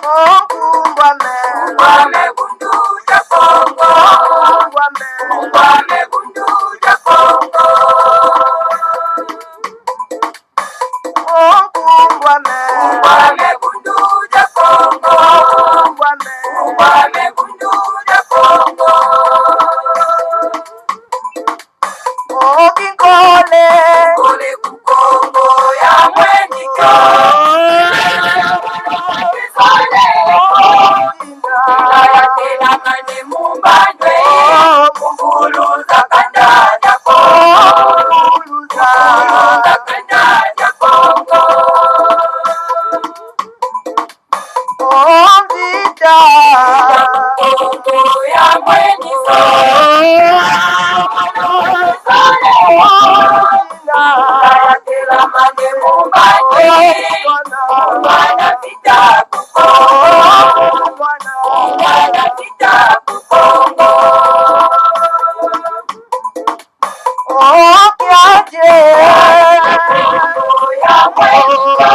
Kumbame bundu ya Kongo. Kumbame bundu ya Kongo. Kumbame bundu ya Kongo. Kumbame bundu ya Kongo. Kole kukongo ya mweniko. Tela mane mumbandwe. Kunguluza kanda ya Kongo. Kunguluza kanda ya Kongo. Kongo ya mweniko. Tela mane mumbandwe. Mwana vita kukongo. Mwana vita kukongo. Ya mweniko.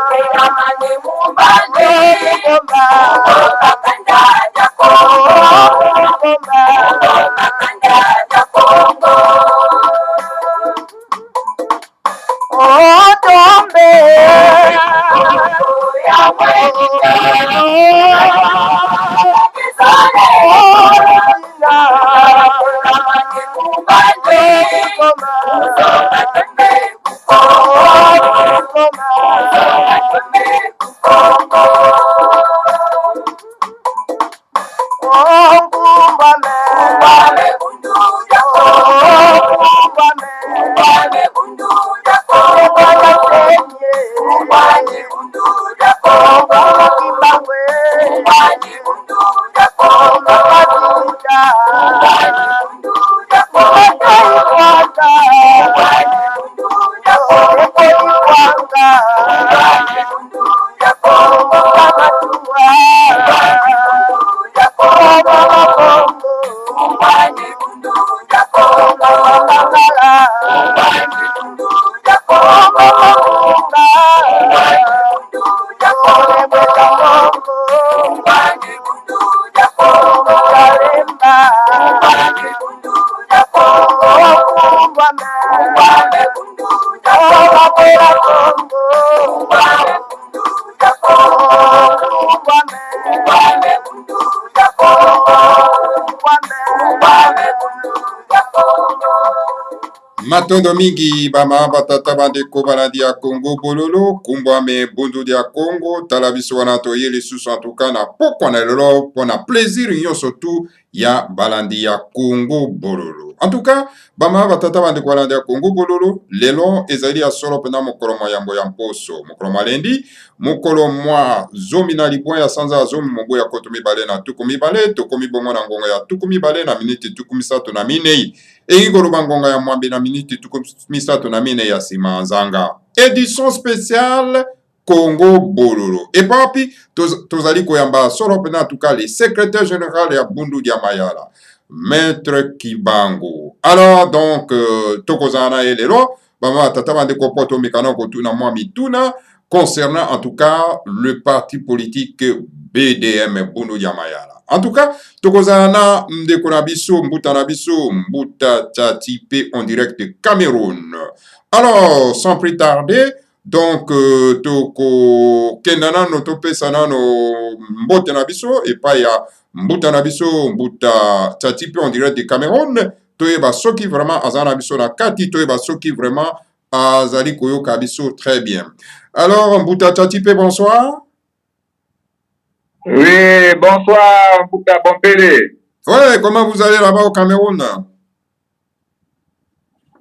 Tela mane mumbandwe. Kanda ya Kongo. Kanda ya Kongo. Ya mweniko. Tela mane mumbandwe. Kumbame bundu ya Kongo. Kumbame bundu ya Kongo. Kumbame bundu ya Kongo. Kumbame bundu ya Kongo. Kumbame bundu ya Kongo. Kumbame bundu ya Kongo. Kumbame bundu ya Kongo. Kumbame bundu ya Kongo. Kumbame bundu ya Kongo. Kumbame bundu ya Kongo. Kumbame bundu ya Kongo. Kumbame bundu ya Kongo. Kumbame bundu ya Kongo. Kumbame bundu ya Kongo. Kumbame bundu ya Kongo. Kumbame bundu ya Kongo. Matondo mingi bama batata bandeko balandi ya Congo bololo kumbwame bundu dia Congo tala biso wana toyeli susu antuka na pokwa na lelo pona plaisir nyonso tu ya balandi ya Congo bololo. En tout cas, bama batata bandeko balandi ya Congo bololo lelo ezali ya solo pena mokolo mwa yambo ya mposo mokolo mwa lendi mokolo mwa zomi na libwa ya sanza zomi mobo ya koto mibale na tuku mibale tokomi bongo na ngonga ya tuku mibale na miniti tuku misato na minei eyikoloba ngonga ya mwambe na miniti tuku misato na minei ya sima nzanga édition spéciale Congo bololo epapi tozali koyamba solo pena tuka le secrétaire général ya Bundu dia Mayala Maître Kibangu. Alors donc tokozana elelo bama tata bandeko poto mikana kotuna mwa mituna concernant en tout cas le parti politique BDM Bundu dia Mayala. En tout cas, tokozana ndeko na biso mbuta Tchatipe en direct de Cameroun. Alors, sans plus tarder, donc toko kendana no topesana no mbote na biso et pas ya mbuta na biso mbuta Tchatipe en direct de Cameroun. Toyeba soki vraiment azana biso na kati toyeba soki vraiment azali koyoka biso très bien. Alors mbuta Tchatipe, bonsoir. Oui, bonsoir, Mbuta Bompele. Ouais, comment vous allez là-bas au Cameroun?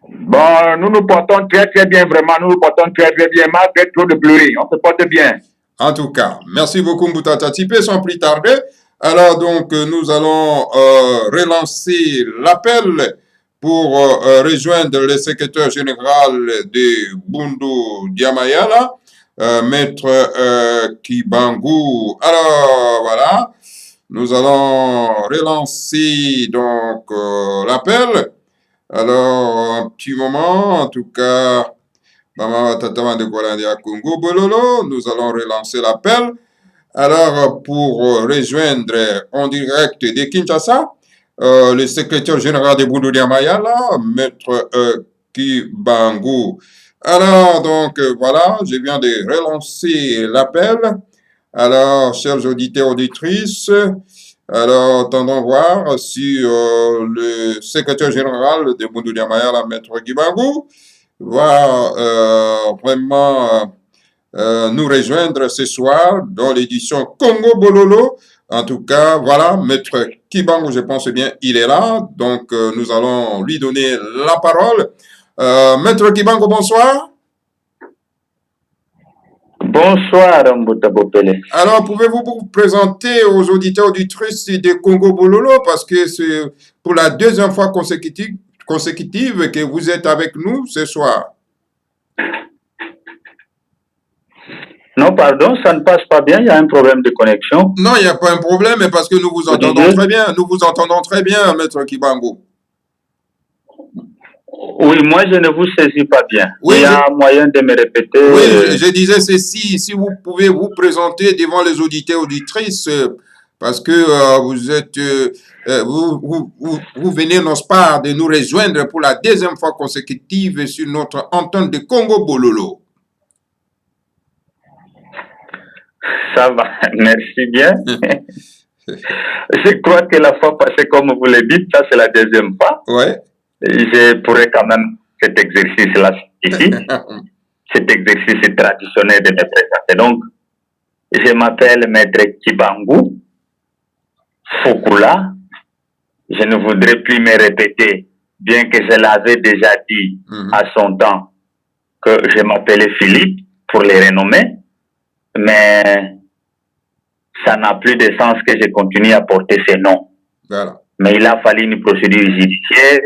Bon, nous nous portons très très bien, vraiment, nous nous portons très très bien, malgré trop de pluie, on se porte bien. En tout cas, merci beaucoup Mbuta Tchatipe, sans plus tarder. Alors donc, nous allons relancer l'appel pour rejoindre le secrétaire général de Bundu dia Mayala. Maître Kibangu. Alors voilà, nous allons relancer donc l'appel. Alors un petit moment, en tout cas, Maman Tataman de Kwalandia Congo Bololo, nous allons relancer l'appel. Alors, pour rejoindre en direct de Kinshasa, le secrétaire général de Bundu Mayala, Maître Kibangu. Alors, donc, voilà, je viens de relancer l'appel. Alors, chers auditeurs, auditrices, alors, attendons voir si le secrétaire général de Bundu Mayala, Maître Kibangu, va vraiment nous rejoindre ce soir dans l'édition Congo Bololo. En tout cas, voilà, Maître Kibangu, je pense bien, il est là. Donc, nous allons lui donner la parole. Maître Kibangu, bonsoir. Bonsoir, Mbouta Bopele. Alors, pouvez-vous vous présenter aux auditeurs auditrices de Congo Bololo parce que c'est pour la deuxième fois consécutive que vous êtes avec nous ce soir. Non, pardon, ça ne passe pas bien, il y a un problème de connexion. Non, il n'y a pas un problème, mais parce que nous vous entendons très bien. Nous vous entendons très bien, Maître Kibangu. Oui, moi je ne vous saisis pas bien. Oui, il y a moyen de me répéter. Oui, je disais ceci, si vous pouvez vous présenter devant les auditeurs auditrices, parce que vous êtes, vous venez, n'est-ce pas, de nous rejoindre pour la deuxième fois consécutive sur notre antenne de Congo Bololo. Ça va, merci bien. Je crois que la fois passée, comme vous le dites, ça c'est la deuxième fois. Ouais. Je pourrais quand même cet exercice-là ici, cet exercice traditionnel de me présenter. Donc, je m'appelle Maître Kibangu Fukula. Je ne voudrais plus me répéter, bien que je l'avais déjà dit à son temps, que je m'appelais Philippe pour les renommer, mais ça n'a plus de sens que je continue à porter ce nom. Voilà. Mais il a fallu une procédure judiciaire,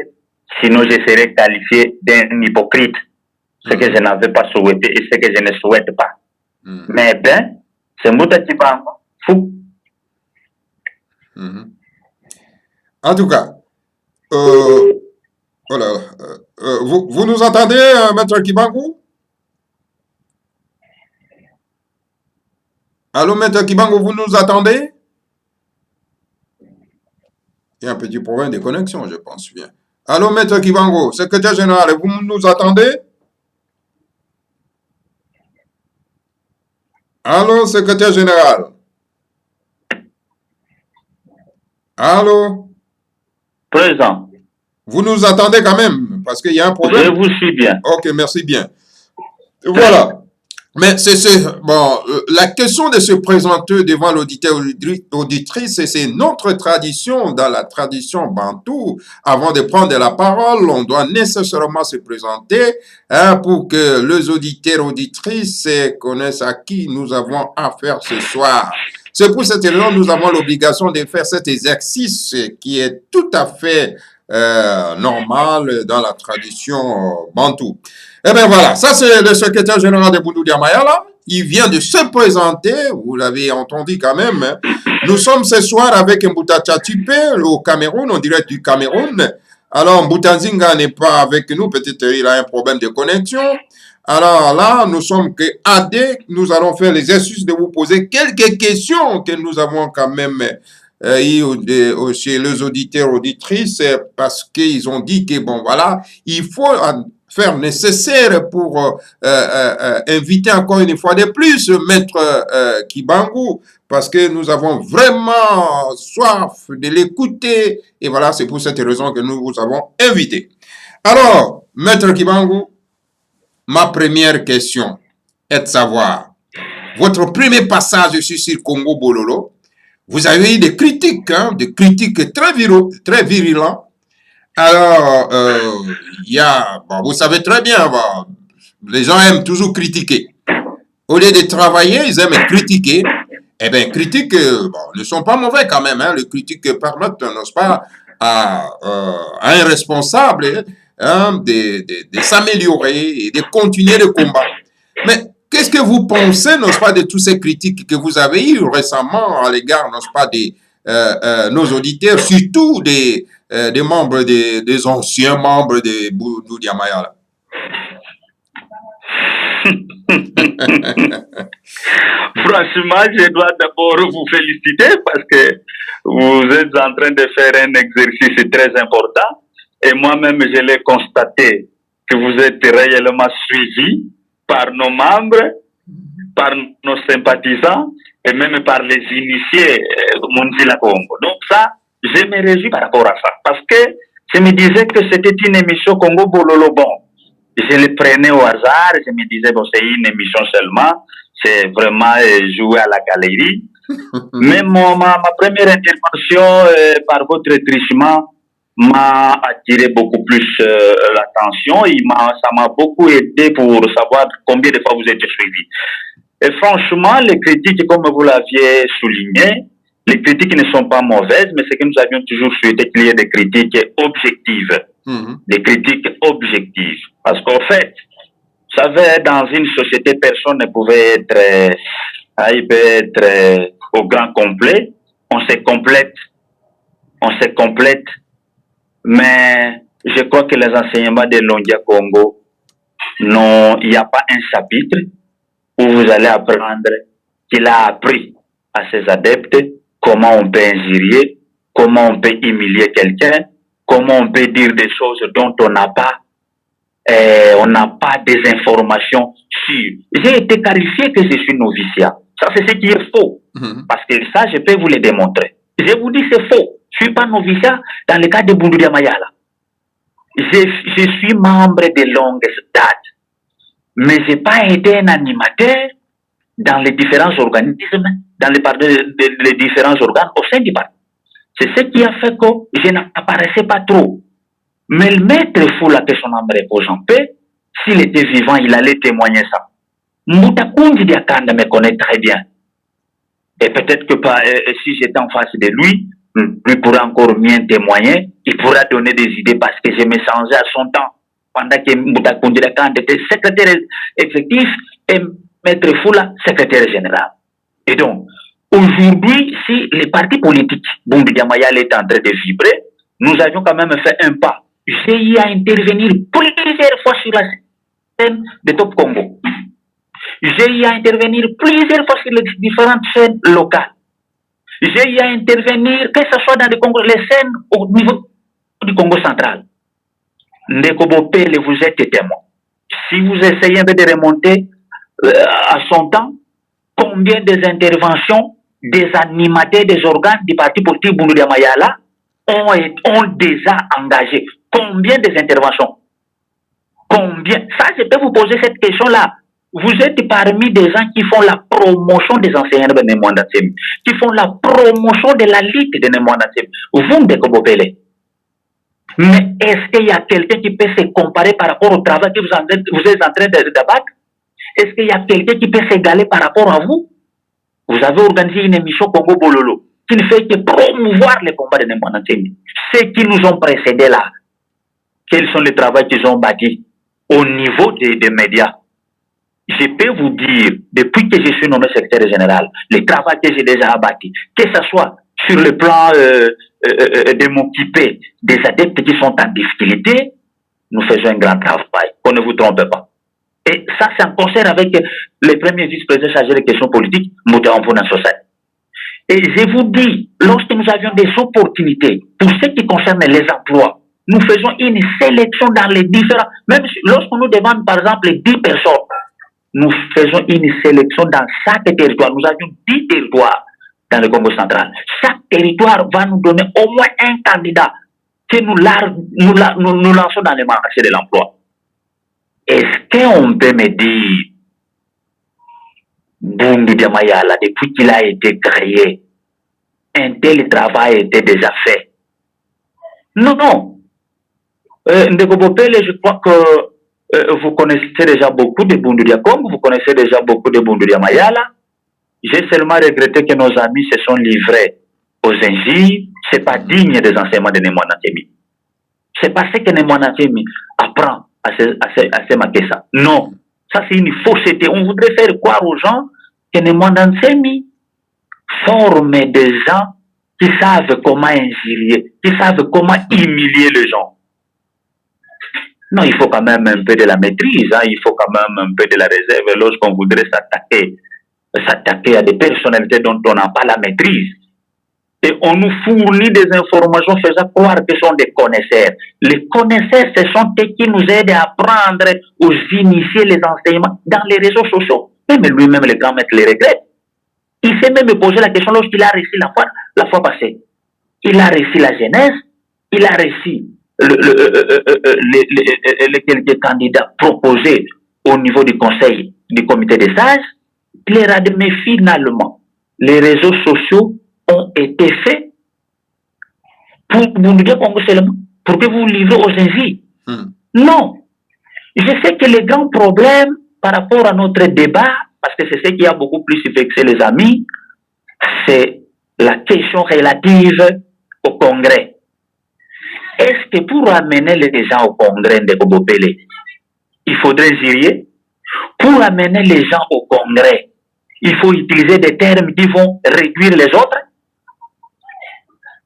sinon je serais qualifié d'un hypocrite, ce que je n'avais pas souhaité et ce que je ne souhaite pas. Mais ben, c'est Mbouta Kibangu fou. En tout cas, voilà, vous nous entendez, Maître Kibangu? Allô, Maître Kibangu, vous nous attendez? Il y a un petit problème de connexion, je pense bien. Allô, Maître Kibangu, secrétaire général, vous nous attendez? Allô, secrétaire général? Allô? Présent. Vous nous attendez quand même, parce qu'il y a un problème. Je vous suis bien. Ok, merci bien. Voilà. Mais bon, la question de se présenter devant l'auditeur auditrice, c'est notre tradition, dans la tradition bantou. Avant de prendre la parole, on doit nécessairement se présenter pour que les auditeurs auditrices connaissent à qui nous avons affaire ce soir. C'est pour cette raison que nous avons l'obligation de faire cet exercice qui est tout à fait normal dans la tradition bantou. Eh bien voilà, ça c'est le secrétaire général de Bundu Mayala. Il vient de se présenter, vous l'avez entendu quand même. Nous sommes ce soir avec Mbouta Tchatipé au Cameroun, on dirait du Cameroun. Alors Mbouta Nzinga n'est pas avec nous, peut-être il a un problème de connexion. Alors là, nous sommes que AD, nous allons faire l'exercice de vous poser quelques questions que nous avons quand même chez les auditeurs auditrices parce qu'ils ont dit que bon voilà, il faut faire nécessaire pour inviter encore une fois de plus Maître Kibangu parce que nous avons vraiment soif de l'écouter et voilà, c'est pour cette raison que nous vous avons invité. Alors, Maître Kibangu, ma première question est de savoir, votre premier passage sur Congo Bololo, vous avez eu des critiques, des critiques très virulentes. Alors, bon, vous savez très bien, bon, les gens aiment toujours critiquer. Au lieu de travailler, ils aiment critiquer. Eh bien, critiques bon, ne sont pas mauvais quand même. Les critiques permettent, n'est-ce pas, à un responsable de s'améliorer et de continuer le combat. Mais qu'est-ce que vous pensez, n'est-ce pas, de toutes ces critiques que vous avez eues récemment à l'égard, n'est-ce pas, de nos auditeurs, surtout des membres, des anciens membres de Bundu Mayala? Franchement, je dois d'abord vous féliciter parce que vous êtes en train de faire un exercice très important et moi-même je l'ai constaté que vous êtes réellement suivi par nos membres, par nos sympathisants et même par les initiés Munzila Congo. Donc ça, je me réjouis par rapport à ça parce que je me disais que c'était une émission Congo Bololo bon. Je le prenais au hasard, je me disais, bon, c'est une émission seulement, c'est vraiment jouer à la galerie. Mais ma première intervention par votre trichement m'a attiré beaucoup plus l'attention. Ça m'a beaucoup aidé pour savoir combien de fois vous êtes suivi. Et franchement, les critiques, comme vous l'aviez souligné, les critiques ne sont pas mauvaises, mais c'est que nous avions toujours souhaité qu'il y ait des critiques objectives. Des critiques objectives. Parce qu'en fait, vous savez, dans une société, personne ne pouvait être, il peut être au grand complet. On se complète. Mais je crois que les enseignements de Longia Congo, non, il n'y a pas un chapitre où vous allez apprendre qu'il a appris à ses adeptes comment on peut injurier, comment on peut humilier quelqu'un, comment on peut dire des choses dont on n'a pas des informations sûres. J'ai été qualifié que je suis noviciat. Ça, c'est ce qui est faux. Parce que ça, je peux vous le démontrer. Je vous dis, c'est faux. Je ne suis pas noviciat dans le cas de Bunduria Mayala. Je suis membre de longue date. Mais je n'ai pas été un animateur dans les différents organismes, dans les différents organes au sein du parti. C'est ce qui a fait que je n'apparaissais pas trop. Mais le maître Foula, que son âme repose en paix, s'il était vivant, il allait témoigner ça. Moutakounji Diakanda me connaît très bien. Et peut-être que si j'étais en face de lui, lui pourra encore mieux témoigner, il pourra donner des idées parce que je me changeais à son temps. Pendant que Moutakounji Diakanda était secrétaire exécutif et maître Foula, secrétaire général. Et donc, aujourd'hui, si les partis politiques, Bunduria Mayala est en train de vibrer, nous avions quand même fait un pas. J'ai eu à intervenir plusieurs fois sur la scène de Top Congo. J'ai eu à intervenir plusieurs fois sur les différentes scènes locales. J'ai eu à intervenir, que ce soit dans les scènes au niveau du Congo central. Ndeko Bopele, vous êtes témoin. Si vous essayez un peu de remonter à son temps, combien des interventions des animateurs des organes du parti politique Bunduria Mayala ont déjà engagé? Combien des interventions? Combien? Ça, je peux vous poser cette question-là. Vous êtes parmi des gens qui font la promotion des enseignants de Nemwandatsem, qui font la promotion de la lutte de Nemwandatsem. Vous, Ndeko Bopele. Mais est-ce qu'il y a quelqu'un qui peut se comparer par rapport au travail que vous êtes en train d'abattre? Est-ce qu'il y a quelqu'un qui peut s'égaler par rapport à vous? Vous avez organisé une émission Congo Bololo qui ne fait que promouvoir les combats de Nemwandatsem. Ceux qui nous ont précédés là, quels sont les travaux qu'ils ont bâtis au niveau des médias? Je peux vous dire, depuis que je suis nommé secrétaire général, les travaux que j'ai déjà abattus, que ce soit sur le plan de m'occuper des adeptes qui sont en difficulté, nous faisons un grand travail, qu'on ne vous trompe pas. Et ça, c'est en concert avec le premier vice-président chargé des questions politiques, Mouta Ampona Sosai. Et je vous dis, lorsque nous avions des opportunités, pour ce qui concerne les emplois, nous faisons une sélection dans les différents, même lorsqu'on nous demande par exemple 10 personnes, nous faisons une sélection dans chaque territoire. Nous avions 10 territoires dans le Congo central. Chaque territoire va nous donner au moins un candidat que nous lançons dans le marché de l'emploi. Est-ce qu'on peut me dire, Bunduria Mayala, depuis qu'il a été créé, un tel travail était déjà fait? Non. Ndeko Bopele, je crois que vous connaissez déjà beaucoup de Bunduria Congo, vous connaissez déjà beaucoup de Bunduria Mayala. J'ai seulement regretté que nos amis se sont livrés aux injures. Ce n'est pas digne des enseignements de Nemwandatsem. C'est parce que Nemwandatsem apprend à se marquer ça. Non, ça c'est une fausseté. On voudrait faire croire aux gens que Nemwandatsem forme des gens qui savent comment injurier, qui savent comment humilier les gens. Non, il faut quand même un peu de la maîtrise, hein, il faut quand même un peu de la réserve lorsqu'on voudrait s'attaquer à des personnalités dont on n'a pas la maîtrise. Et on nous fournit des informations faisant croire que ce sont des connaisseurs. Les connaisseurs, ce sont ceux qui nous aident à apprendre, aux initier les enseignements dans les réseaux sociaux. Même lui-même, le grand maître, les regrette. Il s'est même posé la question lorsqu'il a réussi la fois passée. Il a réussi la jeunesse, il a réussi les quelques candidats proposés au niveau du conseil, du comité des sages. Il les a dit, mais finalement, les réseaux sociaux ont été faits pour vous dire seulement, pour que vous livrez aux envies. Non. Je sais que le grand problème par rapport à notre débat, parce que c'est ce qui a beaucoup plus vexé les amis, c'est la question relative au Congrès. Est-ce que pour amener les gens au Congrès de Kobopele, il faudrait gérer? Pour amener les gens au Congrès, il faut utiliser des termes qui vont réduire les autres?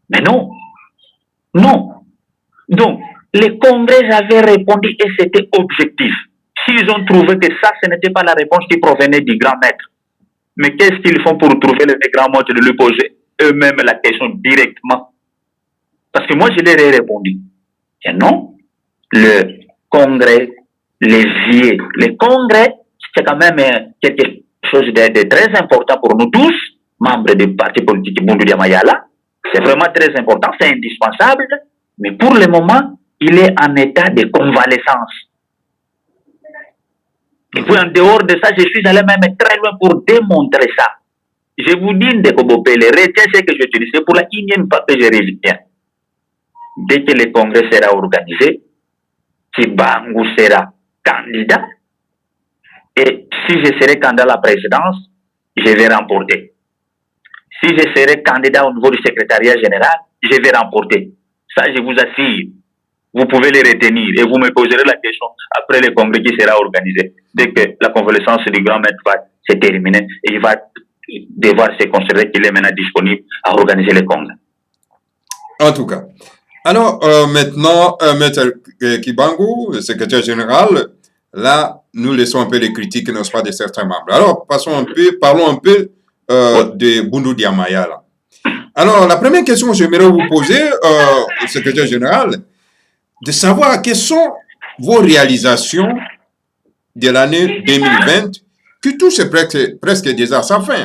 Mais non. Non. Donc, les Congrès avaient répondu et c'était objectif. S'ils ont trouvé que ça, ce n'était pas la réponse qui provenait du grand maître, mais qu'est-ce qu'ils font pour trouver le grand maître de lui poser eux-mêmes la question directement? Parce que moi, je leur ai répondu. Et non, le Congrès, les vieux, le Congrès, c'est quand même quelque chose de très important pour nous tous, membres du parti politique Bundu Dia Mayala. C'est vraiment très important, c'est indispensable, mais pour le moment, il est en état de convalescence. Et puis en dehors de ça, je suis allé même très loin pour démontrer ça. Je vous dis, Ndekobopele, retiens ce que je te dis, c'est pour la énième fois que je reviens. Dès que le congrès sera organisé, Kibangu sera candidat, et si je serai candidat à la présidence, je vais remporter. Si je serai candidat au niveau du secrétariat général, je vais remporter. Ça, je vous assure. Vous pouvez les retenir et vous me poserez la question après le congrès qui sera organisé. Dès que la convalescence du grand maître va se terminer, et il va devoir se considérer qu'il est maintenant disponible à organiser le congrès. En tout cas. Alors, maintenant, Maître Kibangu, le secrétaire général, là, nous laissons un peu les critiques, n'est-ce pas, de certains membres. Alors, parlons un peu de Bundu Dia Mayala. Alors, la première question que j'aimerais vous poser, au secrétaire général, de savoir quelles sont vos réalisations de l'année 2020, que touche presque déjà à sa fin.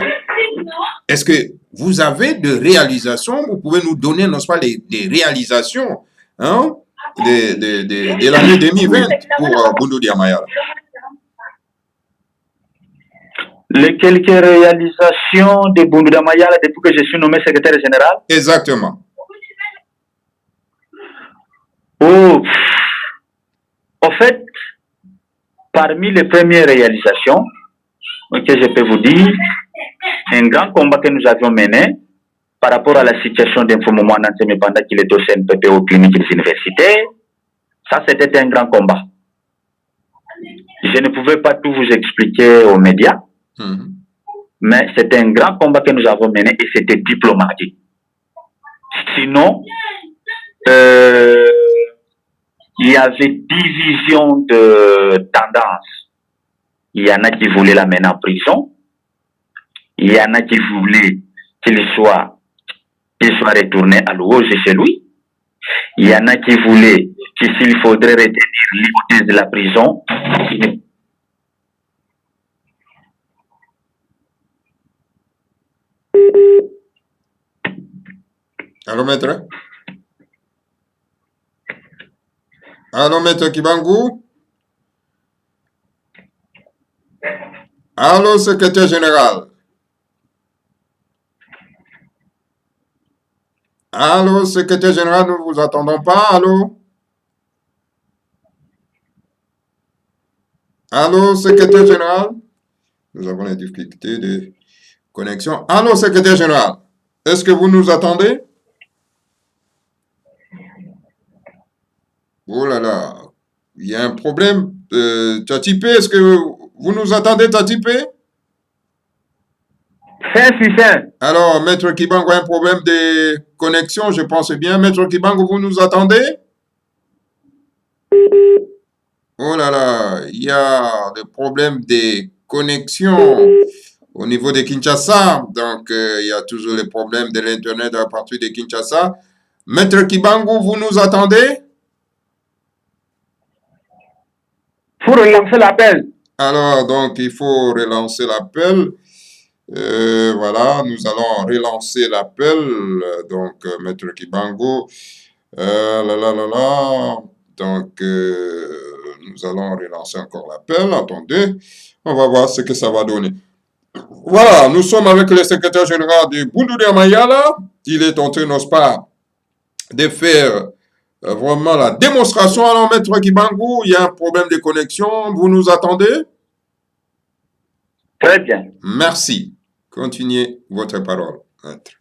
Est-ce que vous avez de réalisations? Vous pouvez nous donner, n'est-ce pas, des réalisations hein, de l'année 2020 pour Bundu Dia Mayala? Les quelques réalisations de Bundu Dia Mayala depuis que je suis nommé secrétaire général? Exactement. Oh, en fait, parmi les premières réalisations que je peux vous dire, un grand combat que nous avions mené par rapport à la situation d'Info-Moment Nanseme pendant qu'il était au CNPP aux cliniques universitaires, ça c'était un grand combat. Je ne pouvais pas tout vous expliquer aux médias, mais c'était un grand combat que nous avons mené et c'était diplomatique. Sinon, il y avait division de tendance. Il y en a qui voulaient l'amener en prison. Il y en a qui voulaient qu'il soit retourné à Louoge chez lui. Il y en a qui voulaient que s'il faudrait retenir l'hypothèse de la prison. Allô, maître? Allô, maître Kibangu? Allô, secrétaire général? Allô, secrétaire général, nous ne vous attendons pas. Allô? Allô, secrétaire général? Nous avons des difficultés de connexion. Allô, secrétaire général? Est-ce que vous nous attendez? Oh là là, il y a un problème. Tchatipé, est-ce que vous nous attendez, Tchatipé? Alors, Maître Kibangu a un problème de connexion, je pense bien. Maître Kibangu, vous nous attendez? Oh là là, il y a des problèmes de connexion au niveau de Kinshasa. Donc, il y a toujours les problèmes de l'Internet à partir de Kinshasa. Maître Kibangu, vous nous attendez? Pour relancer l'appel. Alors, donc, il faut relancer l'appel. Voilà, nous allons relancer l'appel. Donc, Maître Kibangu. Donc, nous allons relancer encore l'appel. Attendez, on va voir ce que ça va donner. Voilà, nous sommes avec le secrétaire général du Bundu Mayala. Il est en train, n'est-ce pas, de faire vraiment la démonstration. Alors, Maître Kibangu, il y a un problème de connexion. Vous nous attendez? Très bien. Merci. Continuez votre parole, Maître.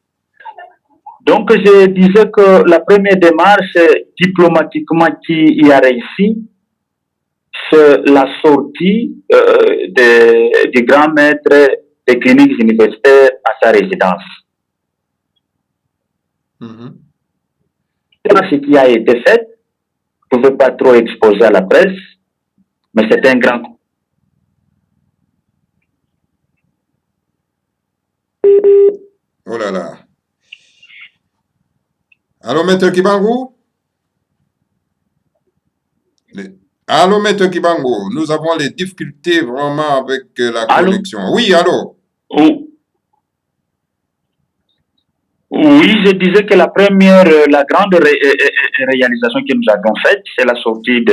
Donc, je disais que la première démarche diplomatiquement qui y a réussi, c'est la sortie du grand maître des cliniques universitaires à sa résidence. Ce qui a été fait, je ne pouvais pas trop exposer à la presse, mais c'est un grand... Oh là là. Allô, Maître Kibangu? Allô, Maître Kibangu, nous avons les difficultés vraiment avec la connexion. Oui, allô? Oui, je disais que la grande réalisation que nous avons faite, c'est la sortie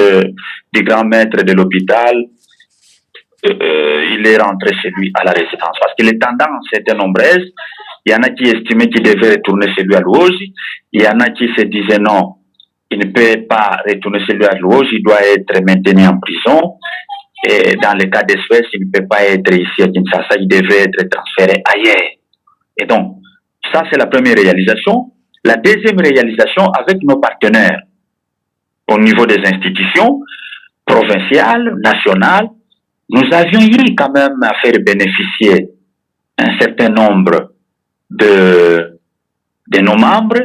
du grand maître de l'hôpital. Il est rentré chez lui à la résidence. Parce que les tendances étaient nombreuses. Il y en a qui estimaient qu'il devait retourner chez lui à Louoge. Il y en a qui se disaient non, il ne peut pas retourner chez lui à Louoge, il doit être maintenu en prison. Et dans le cas d'espèce, il ne peut pas être ici à Kinshasa, il devait être transféré ailleurs. Et donc, ça c'est la première réalisation. La deuxième réalisation avec nos partenaires au niveau des institutions provinciales, nationales, nous avions eu quand même à faire bénéficier un certain nombre de nos membres,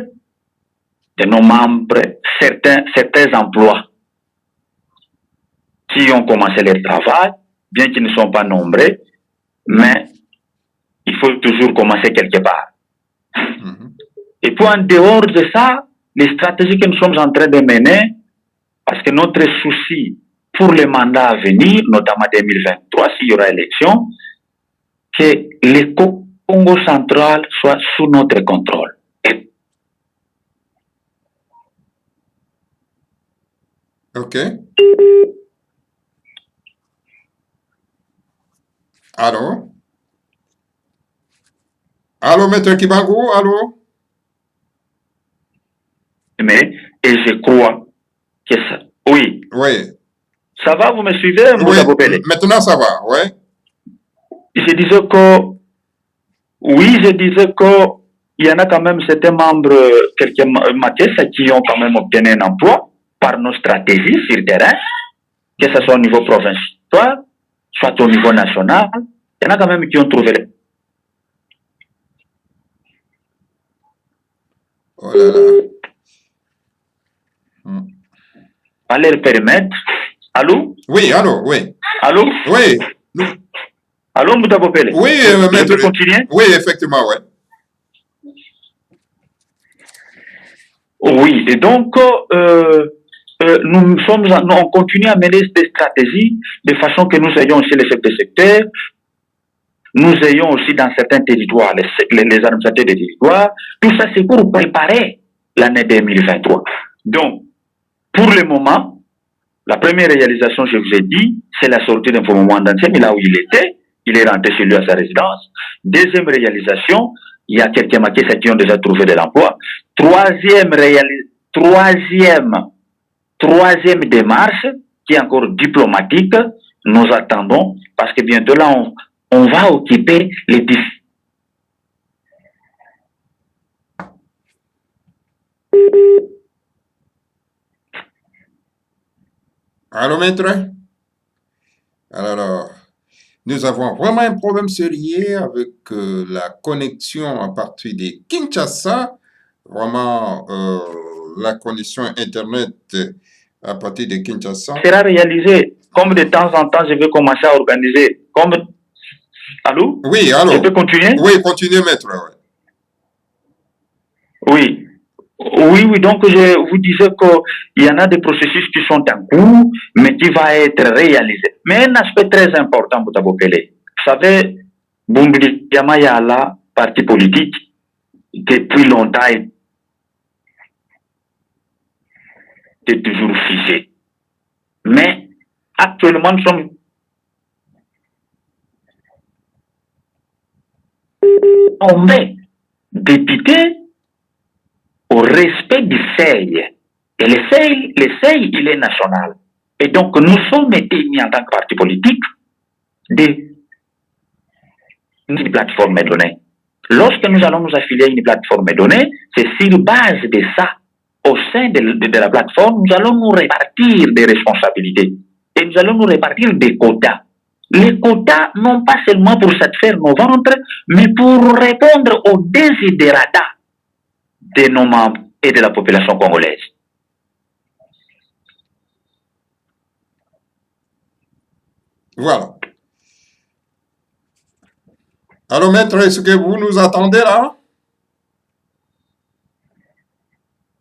certains emplois qui ont commencé leur travail, bien qu'ils ne sont pas nombreux, mais il faut toujours commencer quelque part. Et puis en dehors de ça, les stratégies que nous sommes en train de mener, parce que notre souci pour le mandat à venir, notamment 2023, s'il y aura élection, que le Congo central soit sous notre contrôle. OK. Allô? Allô, Maître Kibangu? Allô? Mais, et je crois que ça... Oui. Oui. Ça va, vous me suivez? Oui, maintenant ça va, oui. Je disais que il y en a quand même certains membres, quelques Mathias, qui ont quand même obtenu un emploi par nos stratégies sur le terrain, que ce soit au niveau provincial, soit au niveau national. Il y en a quand même qui ont trouvé. Oh là là. À leur permettre. Allô? Oui, allô, oui. Allô? Oui. Allô, Moutabopele? Oui, Maître. Je peux continuer? Oui, effectivement, oui. Oui, et donc, on continue à mener des stratégies de façon que nous ayons aussi les chefs de secteur, nous ayons aussi dans certains territoires les administrateurs des territoires. Tout ça, c'est pour préparer l'année 2023. Donc, pour le moment, la première réalisation, je vous ai dit, c'est la sortie d'un moment d'antenne, là où il était. Il est rentré chez lui à sa résidence. Deuxième réalisation, il y a quelques maquistes qui ont déjà trouvé de l'emploi. Troisième démarche, qui est encore diplomatique, nous attendons, parce que bientôt là, on va occuper les 10. Allô, maître? Alors, nous avons vraiment un problème sérieux avec la connexion à partir de Kinshasa. Vraiment, la connexion Internet À partir de Kinshasa. Sera réalisé. Comme de temps en temps, je vais commencer à organiser. Comme... Allô? Oui, allô? Je peux continuer? Oui, continuez, maître. Oui. Oui, donc je vous disais qu'il y en a des processus qui sont en cours, mais qui vont être réalisés. Mais un aspect très important, Boutabokele. Vous savez, Boumbi Yamayala, parti politique, depuis longtemps, était toujours figé. Mais actuellement, nous sommes tombés députés au respect du seuil. Et le seuil, il est national. Et donc, nous sommes mis en tant que parti politique une plateforme donnée. Lorsque nous allons nous affilier à une plateforme donnée, c'est sur base de ça, au sein de la plateforme, nous allons nous répartir des responsabilités. Et nous allons nous répartir des quotas. Les quotas, non pas seulement pour satisfaire nos ventres, mais pour répondre aux desiderata de nos membres et de la population congolaise. Voilà. Alors, maître, est-ce que vous nous attendez là?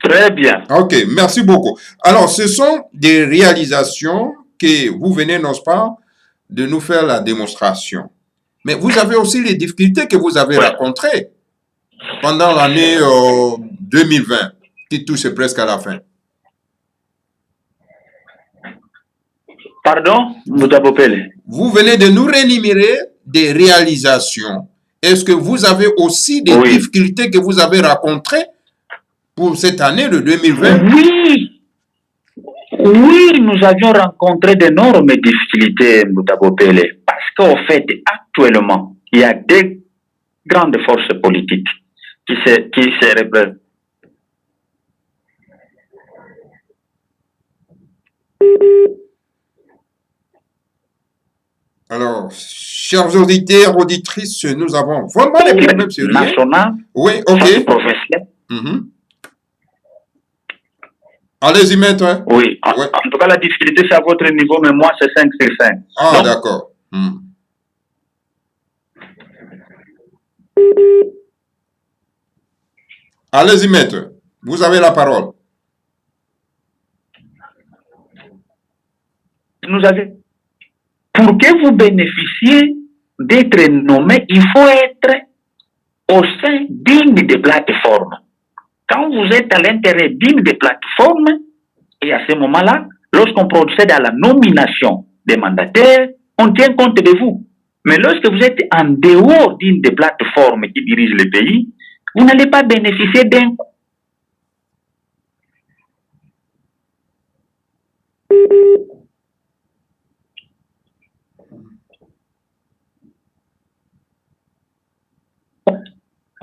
Très bien. Ok, merci beaucoup. Alors, ce sont des réalisations que vous venez, n'est-ce pas, de nous faire la démonstration. Mais vous avez aussi les difficultés que vous avez rencontrées pendant l'année 2020, qui touche presque à la fin. Pardon, Moutapopele. Vous venez de nous rémunérer des réalisations. Est-ce que vous avez aussi des difficultés que vous avez rencontrées pour cette année de 2020? Oui, nous avions rencontré d'énormes difficultés, Moutapopele, parce qu'en fait, actuellement, il y a deux grandes forces politiques qui se représentent. Alors, chers auditeurs, auditrices, nous avons vraiment des problèmes sérieux. National, oui, ok. Professionnel. Allez-y, maître. Oui, en tout cas, la difficulté, c'est à votre niveau, mais moi, c'est 5 sur 5. Ah, d'accord. Allez-y, maître. Vous avez la parole. Nous avons... Pour que vous bénéficiez d'être nommé, il faut être au sein d'une des plateformes. Quand vous êtes à l'intérieur d'une des plateformes, et à ce moment-là, lorsqu'on procède à la nomination des mandataires, on tient compte de vous. Mais lorsque vous êtes en dehors d'une des plateformes qui dirigent le pays, vous n'allez pas bénéficier d'un...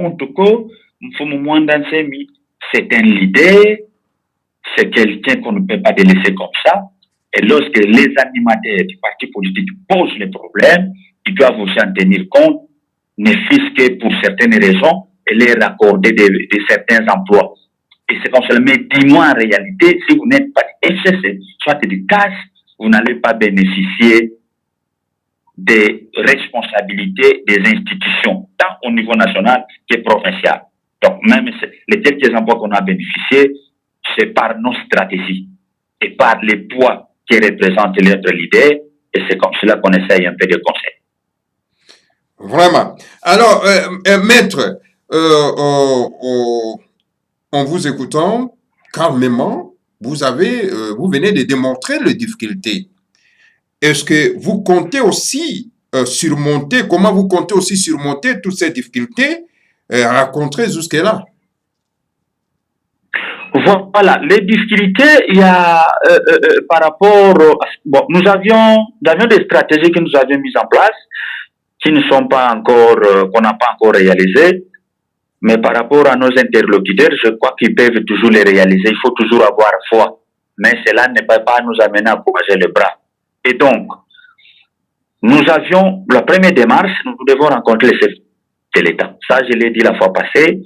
En tout cas, c'est un leader, c'est quelqu'un qu'on ne peut pas délaisser comme ça. Et lorsque les animateurs du parti politique posent les problèmes, ils doivent aussi en tenir compte, ne fût-ce que pour certaines raisons, et leur accorder de certains emplois. Et c'est comme ça. Mais dis-moi en réalité, si vous n'êtes pas FCC, soit du CAS, vous n'allez pas bénéficier des responsabilités des institutions, tant au niveau national que provincial. Donc, même les quelques emplois qu'on a bénéficiés, c'est par nos stratégies et par les poids qui représentent notre leader, et c'est comme cela qu'on essaye un peu de conseil. Vraiment. Alors, maître, en vous écoutant calmement, vous venez de démontrer les difficultés. Est-ce que vous comptez aussi surmonter, comment vous comptez aussi surmonter toutes ces difficultés rencontrées jusque-là? Voilà, les difficultés, il y a par rapport, bon, nous avions des stratégies que nous avions mises en place, qui ne sont pas encore, qu'on n'a pas encore réalisées, mais par rapport à nos interlocuteurs, je crois qu'ils peuvent toujours les réaliser. Il faut toujours avoir foi, mais cela ne peut pas nous amener à croiser les bras. Et donc, nous avions la première démarche, nous devons rencontrer les chefs de l'État. Ça, je l'ai dit la fois passée.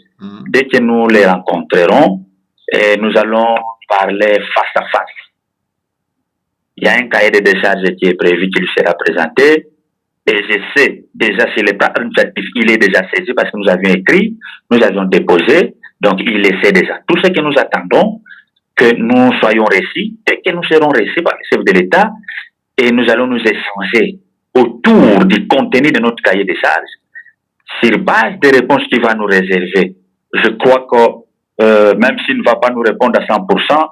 Dès que nous les rencontrerons, nous allons parler face à face. Il y a un cahier de décharge qui est prévu qu'il sera présenté. Et je sais déjà si le parent administratif, il est déjà saisi parce que nous avions écrit, nous avions déposé, donc il le sait déjà. Tout ce que nous attendons, que nous soyons récits, et que nous serons récits par le chef de l'État, et nous allons nous échanger autour du contenu de notre cahier de charges, sur base des réponses qu'il va nous réserver. Je crois que même s'il ne va pas nous répondre à 100%,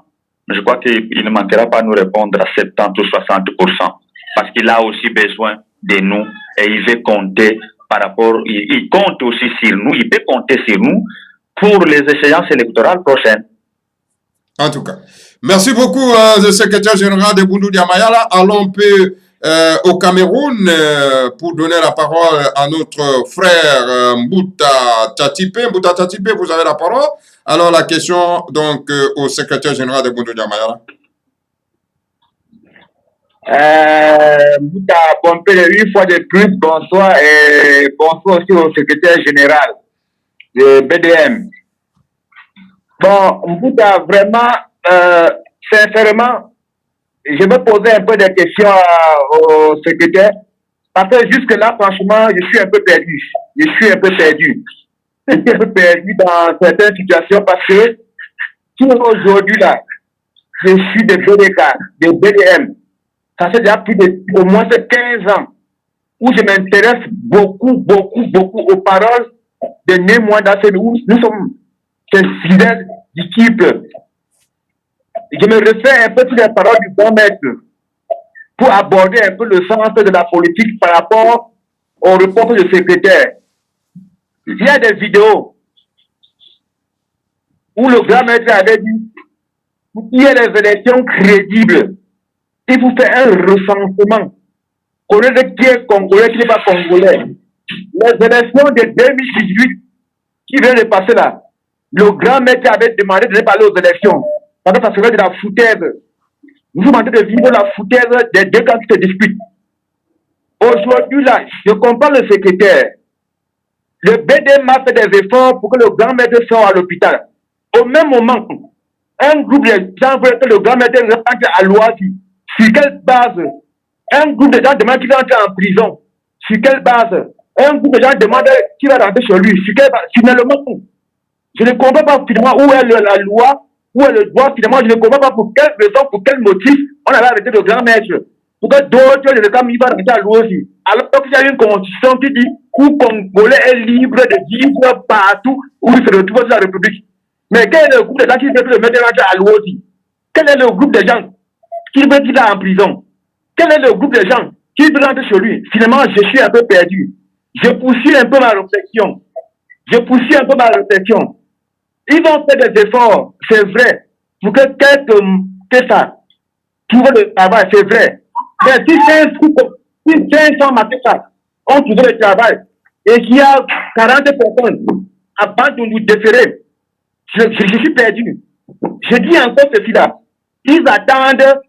je crois qu'il ne manquera pas à nous répondre à 70 ou 60%, parce qu'il a aussi besoin de nous et il veut compter par rapport, il compte aussi sur nous, il peut compter sur nous pour les échéances électorales prochaines. En tout cas, merci beaucoup, le secrétaire général de Bundu Dia Mayala. Allons un peu au Cameroun pour donner la parole à notre frère Mbouta Tatipe. Mbouta Tatipe, vous avez la parole. Alors la question donc au secrétaire général de Bundu Dia Mayala. Mbouta Pompele, une fois de plus, bonsoir et bonsoir aussi au secrétaire général de BDM. Bon, Mbouta, vraiment, sincèrement, je vais poser un peu de questions au secrétaire, parce que jusque-là, franchement, je suis un peu perdu. Je suis un peu perdu dans certaines situations, parce que aujourd'hui, là, je suis de BDK, de BDM. Ça fait déjà plus de au moins 15 ans où je m'intéresse beaucoup aux paroles de Némoin d'Assel, où nous sommes des fidèles disciples. Je me refais un peu sur les paroles du bon maître pour aborder un peu le sens de la politique par rapport au report du secrétaire. Il y a des vidéos où le grand maître avait dit qu'il y a des élections crédibles. Il faut faire un recensement. Connaître qui est congolais, qui n'est pas congolais. Les élections de 2018 qui viennent de passer là, le grand maître avait demandé de ne pas aller aux élections. Parce que ça serait de la foutaise. Nous sommes en train de vivre la foutaise des deux camps qui se disputent. Aujourd'hui là, je comprends le secrétaire. Le BDM a fait des efforts pour que le grand maître sorte à l'hôpital. Au même moment, un groupe de gens veut que le grand maître rentre à l'Oasis. Sur quelle base? Un groupe de gens demande qu'il va entrer en prison. Sur quelle base? Un groupe de gens demande qu'il va rentrer chez lui. Sur quelle base? Finalement, je ne comprends pas finalement où est la loi, où est le droit. Finalement, je ne comprends pas pour quelle raison, pour quel motif on avait arrêté le grand maître. Pour que d'autres, les cas, il va rentrer à l'Oasis. Alors qu'il y a une constitution qui dit que le Congolais est libre de vivre partout où il se retrouve dans la République. Mais quel est le groupe de gens qui veut le mettre à l'Oasis? Quel est le groupe de gens qui veut qu'il aille en prison? Quel est le groupe de gens qui veut rentrer chez lui? Finalement, je suis un peu perdu. Je poursuis un peu ma réflexion. Ils ont fait des efforts, c'est vrai, pour que ça trouve le travail, c'est vrai. Mais si c'est 500 Matessa ont trouvé le travail et qu'il y a 40 personnes avant de nous déférer, je suis perdu. Je dis encore ceci-là. Ils attendent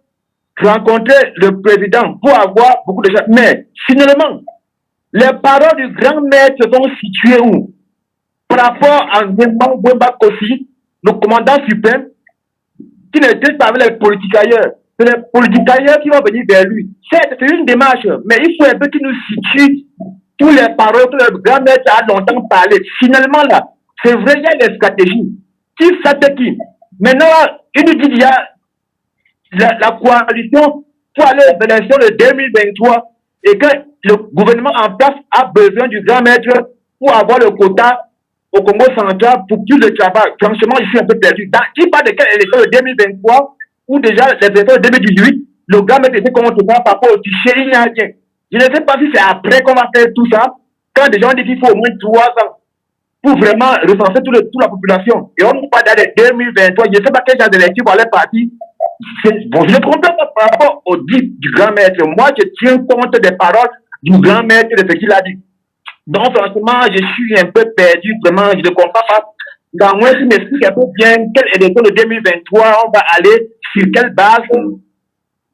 rencontrer le président pour avoir beaucoup de gens. Mais finalement, les paroles du grand maître sont situées où? Par rapport à Ndemba Wemba Kossi, le commandant suprême, qui n'était pas avec les politiques ailleurs. C'est les politiques ailleurs qui vont venir vers lui. C'est une démarche, mais il faut un peu qu'il nous situe tous les paroles que le grand maître a longtemps parlé. Finalement, là, c'est vrai, il y a des stratégies. Qui fait qui? Maintenant, il nous dit qu'il y a la coalition pour aller aux élections de 2023 et que le gouvernement en place a besoin du grand maître pour avoir le quota au Congo central pour plus de travail. Franchement, je suis un peu perdu. Il parle de quelle élection de 2023 ou déjà les élections de 2018, le grand maître était contre ça par rapport au fichier, il n'y a rien. Je ne sais pas si c'est après qu'on va faire tout ça, quand des gens disent qu'il faut au moins 3 ans pour vraiment recenser toute la population. Et on ne parle pas dans 2023, je ne sais pas quel genre d'élection va aller partir. Bon, je ne comprends pas par rapport au dit du grand maître. Moi, je tiens compte des paroles du grand maître de ce qu'il a dit. Donc, franchement, je suis un peu perdu, vraiment, je ne comprends pas. Dans moi, je m'explique un peu bien quelle élection de 2023 on va aller, sur quelle base.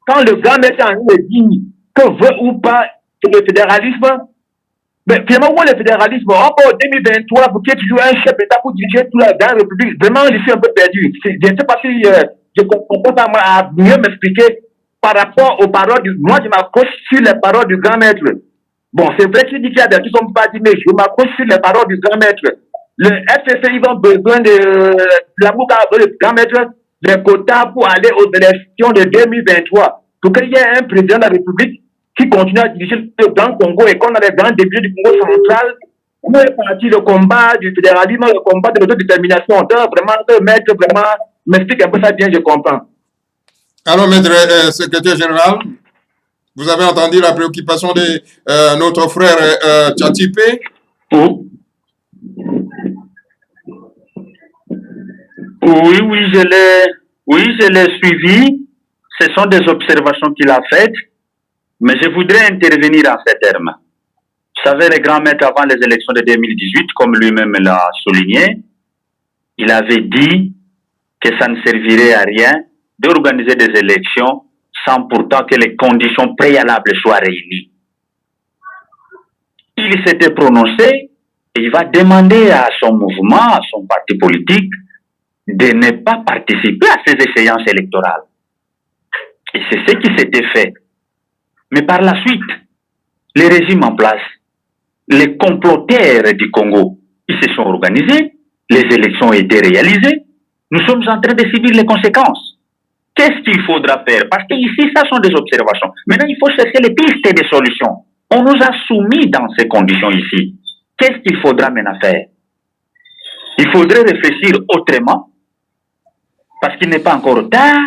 Quand le grand maître en nous dit que veut ou pas le fédéralisme, mais finalement, où est le fédéralisme? On va en 2023 pour qu'il y ait toujours un chef d'État pour diriger toute la grande république. Vraiment, je suis un peu perdu. Je ne sais pas si je comprends pas à mieux m'expliquer par rapport aux paroles du... Moi, je m'accroche sur les paroles du grand maître. Bon, c'est vrai qu'il dit qu'il y a des qui sont pas dit, mais je m'accroche sur les paroles du grand maître. Le FCC, ils ont besoin de l'amour du grand maître, des quotas pour aller aux élections de 2023. Pour qu'il y ait un président de la République qui continue à diriger le Grand Congo et qu'on a les grands députés du Congo central, où est parti le combat du fédéralisme, le combat de l'autodétermination. Vraiment, le maître, vraiment, m'explique un peu ça bien, je comprends. Alors, maître secrétaire général, vous avez entendu la préoccupation de notre frère Tchatipé? Oui, je l'ai suivi. Ce sont des observations qu'il a faites, mais je voudrais intervenir en ces termes. Vous savez, le grand maître, avant les élections de 2018, comme lui-même l'a souligné, il avait dit que ça ne servirait à rien d'organiser des élections sans pourtant que les conditions préalables soient réunies. Il s'était prononcé et il va demander à son mouvement, à son parti politique, de ne pas participer à ces échéances électorales. Et c'est ce qui s'était fait. Mais par la suite, les régimes en place, les comploteurs du Congo, ils se sont organisés, les élections ont été réalisées, nous sommes en train de subir les conséquences. Qu'est-ce qu'il faudra faire? Parce qu'ici, ça sont des observations. Maintenant, il faut chercher les pistes et des solutions. On nous a soumis dans ces conditions ici. Qu'est-ce qu'il faudra maintenant faire? Il faudrait réfléchir autrement, parce qu'il n'est pas encore tard.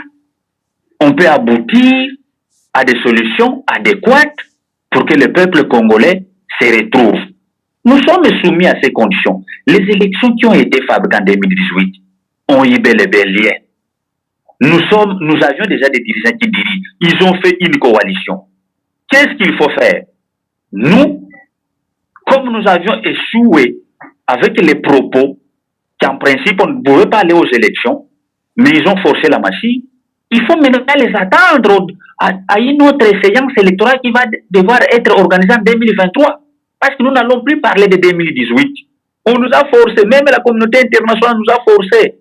On peut aboutir à des solutions adéquates pour que le peuple congolais se retrouve. Nous sommes soumis à ces conditions. Les élections qui ont été fabriquées en 2018 ont eu bel et bien lien. Nous avions déjà des dirigeants qui dirigent. Ils ont fait une coalition. Qu'est-ce qu'il faut faire? Nous, comme nous avions échoué avec les propos qu'en principe on ne pouvait pas aller aux élections, mais ils ont forcé la machine, il faut maintenant les attendre à une autre séance électorale qui va devoir être organisée en 2023. Parce que nous n'allons plus parler de 2018. On nous a forcé, même la communauté internationale nous a forcé,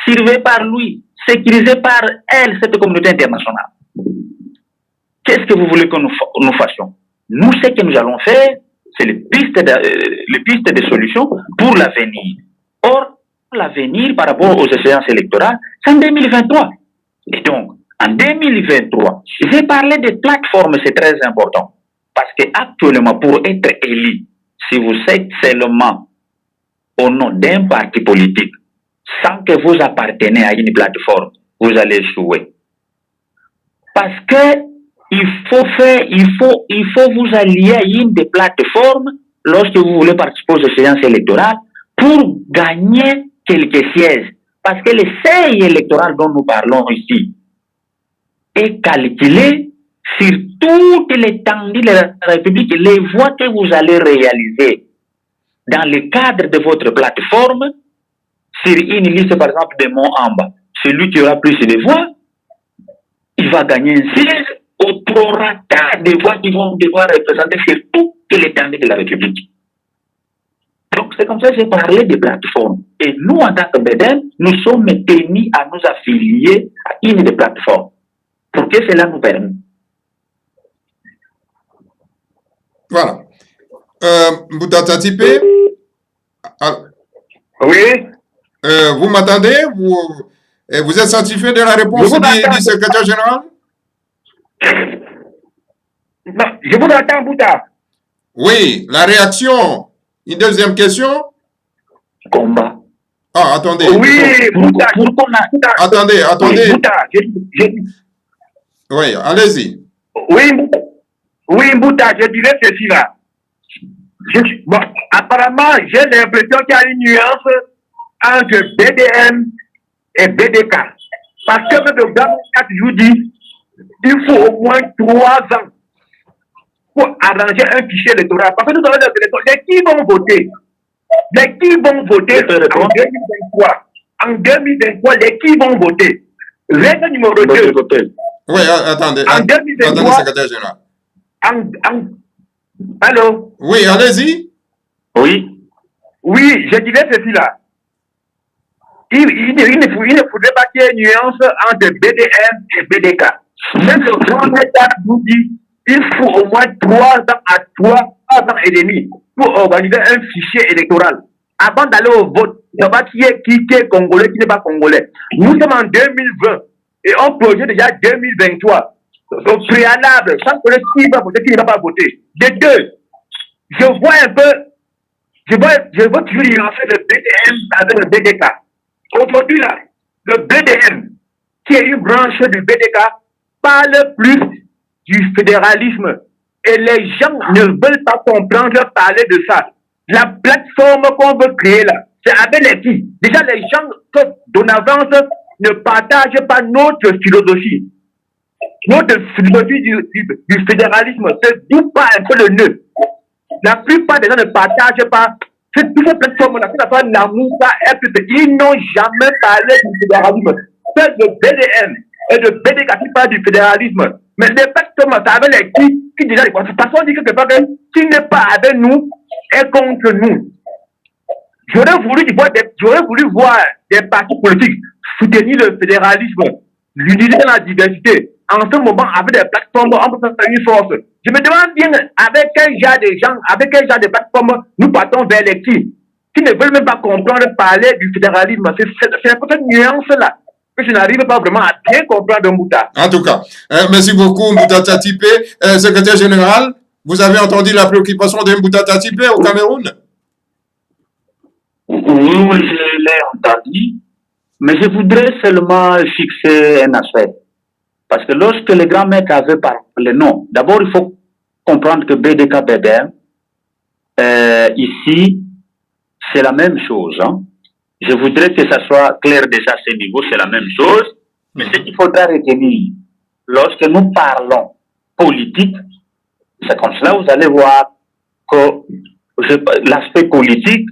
surveillé par lui, sécurisé par elle, cette communauté internationale. Qu'est-ce que vous voulez que nous fassions? Nous, ce que nous allons faire, c'est les pistes de solutions pour l'avenir. Or, l'avenir par rapport aux échéances électorales, c'est en 2023. Et donc, en 2023, j'ai parlé des plateformes, c'est très important. Parce qu'actuellement, pour être élu, si vous êtes seulement au nom d'un parti politique, sans que vous appartenez à une plateforme, vous allez échouer. Parce que il faut vous allier à une des plateformes lorsque vous voulez participer aux échéances électorales pour gagner quelques sièges. Parce que le seuil électoral dont nous parlons ici est calculé sur toute l'étendue de la République, les voix que vous allez réaliser dans le cadre de votre plateforme, sur une liste par exemple de Mont-Amba. Celui qui aura plus de voix, il va gagner un siège au prorata des voix qui vont devoir représenter sur toute l'étendue de la République. Donc, c'est comme ça que j'ai parlé des plateformes. Et nous, en tant que BEDEM, nous sommes tenus à nous affilier à une des plateformes. Pour que cela nous permette. Voilà. Mbouta Tchatipé, Oui. vous m'attendez? Vous êtes satisfait de la réponse du secrétaire général? Non, je vous attends, Bouta. Oui, la réaction. Une deuxième question? Combat. Ah, attendez. Oui, Bouta. Attendez. Bouta, Oui, allez-y. Oui, Bouta, je dirais ceci là. Bon, apparemment, j'ai l'impression qu'il y a une nuance entre BDM et BDK. Parce que le gouvernement a toujours dit il faut au moins 3 ans pour arranger un fichier électoral. Parce que nous avons des électeurs. Les qui vont voter en 2023. En 2023, les qui vont voter. Règle numéro 2. Oui, attendez. En 2023, attendez, secrétaire général. Allô? Oui, allez-y. Oui, je dirais ceci là. Il ne faudrait pas qu'il y ait une nuance entre BDM et BDK. Même le grand État nous dit il faut au moins 3 ans à 3 ans et demi pour organiser un fichier électoral. Avant d'aller au vote, savoir qui est congolais, qui n'est pas congolais. Nous sommes en 2020 et on projette déjà 2023. Au préalable, sans connaître qui va voter, qui ne va pas voter. Les deux, je vois un peu, je vois toujours lancer le BDM avec le BDK. Aujourd'hui, là, le BDM, qui est une branche du BDK, parle plus du fédéralisme. Et les gens ne veulent pas comprendre parler de ça. La plateforme qu'on veut créer là, c'est avec les qui? Déjà, les gens, d'avance, ne partagent pas notre philosophie. Notre philosophie du fédéralisme, c'est d'où pas un peu le nœud. La plupart des gens ne partagent pas. C'est toutes ces plateformes-là, que ce soit Namouka, FPP, ils n'ont jamais parlé du fédéralisme. C'est le BDM et le BDK qui parle du fédéralisme. Mais les plateformes, c'est avec les qui déjà, de toute façon, on dit quelque part que qui n'est pas avec nous est contre nous. J'aurais voulu voir des partis politiques soutenir le fédéralisme, l'unité dans la diversité. En ce moment, avec des plateformes, on peut faire une force. Je me demande bien avec quel genre de gens, avec quel genre de plateformes nous partons vers les qui ne veulent même pas comprendre parler du fédéralisme. C'est pour cette nuance-là que je n'arrive pas vraiment à bien comprendre Mbouta. En tout cas, merci beaucoup Mbouta Tatipé. Secrétaire général, vous avez entendu la préoccupation de Mbouta Tatipé au Cameroun? Oui, je l'ai entendu, mais je voudrais seulement fixer un aspect. Parce que lorsque les grands maîtres avaient parlé, non, d'abord il faut comprendre que BDK BDM, ici, c'est la même chose. Hein. Je voudrais que ça soit clair déjà à ce niveau, c'est la même chose. Mais ce qu'il faudra retenir, lorsque nous parlons politique, c'est comme cela, vous allez voir que l'aspect politique,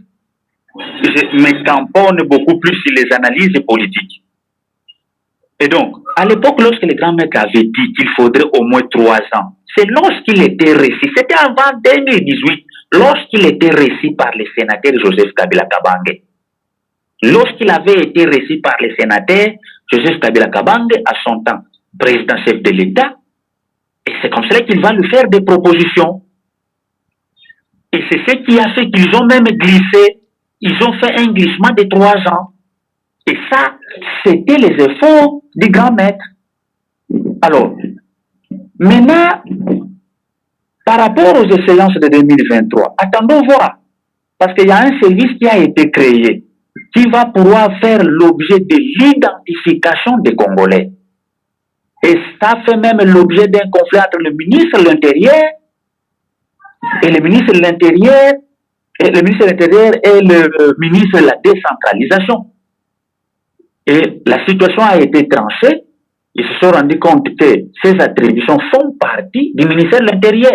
je me tamponne beaucoup plus sur les analyses politiques. Et donc, à l'époque, lorsque les grands maîtres avaient dit qu'il faudrait au moins 3 ans, c'est lorsqu'il était reçu, c'était avant 2018, lorsqu'il était reçu par le sénateur Joseph Kabila Kabange. Lorsqu'il avait été reçu par le sénateur Joseph Kabila Kabange, à son temps, président-chef de l'État, et c'est comme cela qu'il va lui faire des propositions. Et c'est ce qui a fait qu'ils ont même glissé, ils ont fait un glissement de 3 ans. Et ça, c'était les efforts du grand maître. Alors, maintenant, par rapport aux échéances de 2023, attendons voir. Parce qu'il y a un service qui a été créé, qui va pouvoir faire l'objet de l'identification des Congolais. Et ça fait même l'objet d'un conflit entre le ministre de l'Intérieur et le ministre de l'Intérieur et le ministre de la décentralisation. Et la situation a été tranchée. Ils se sont rendus compte que ces attributions font partie du ministère de l'Intérieur.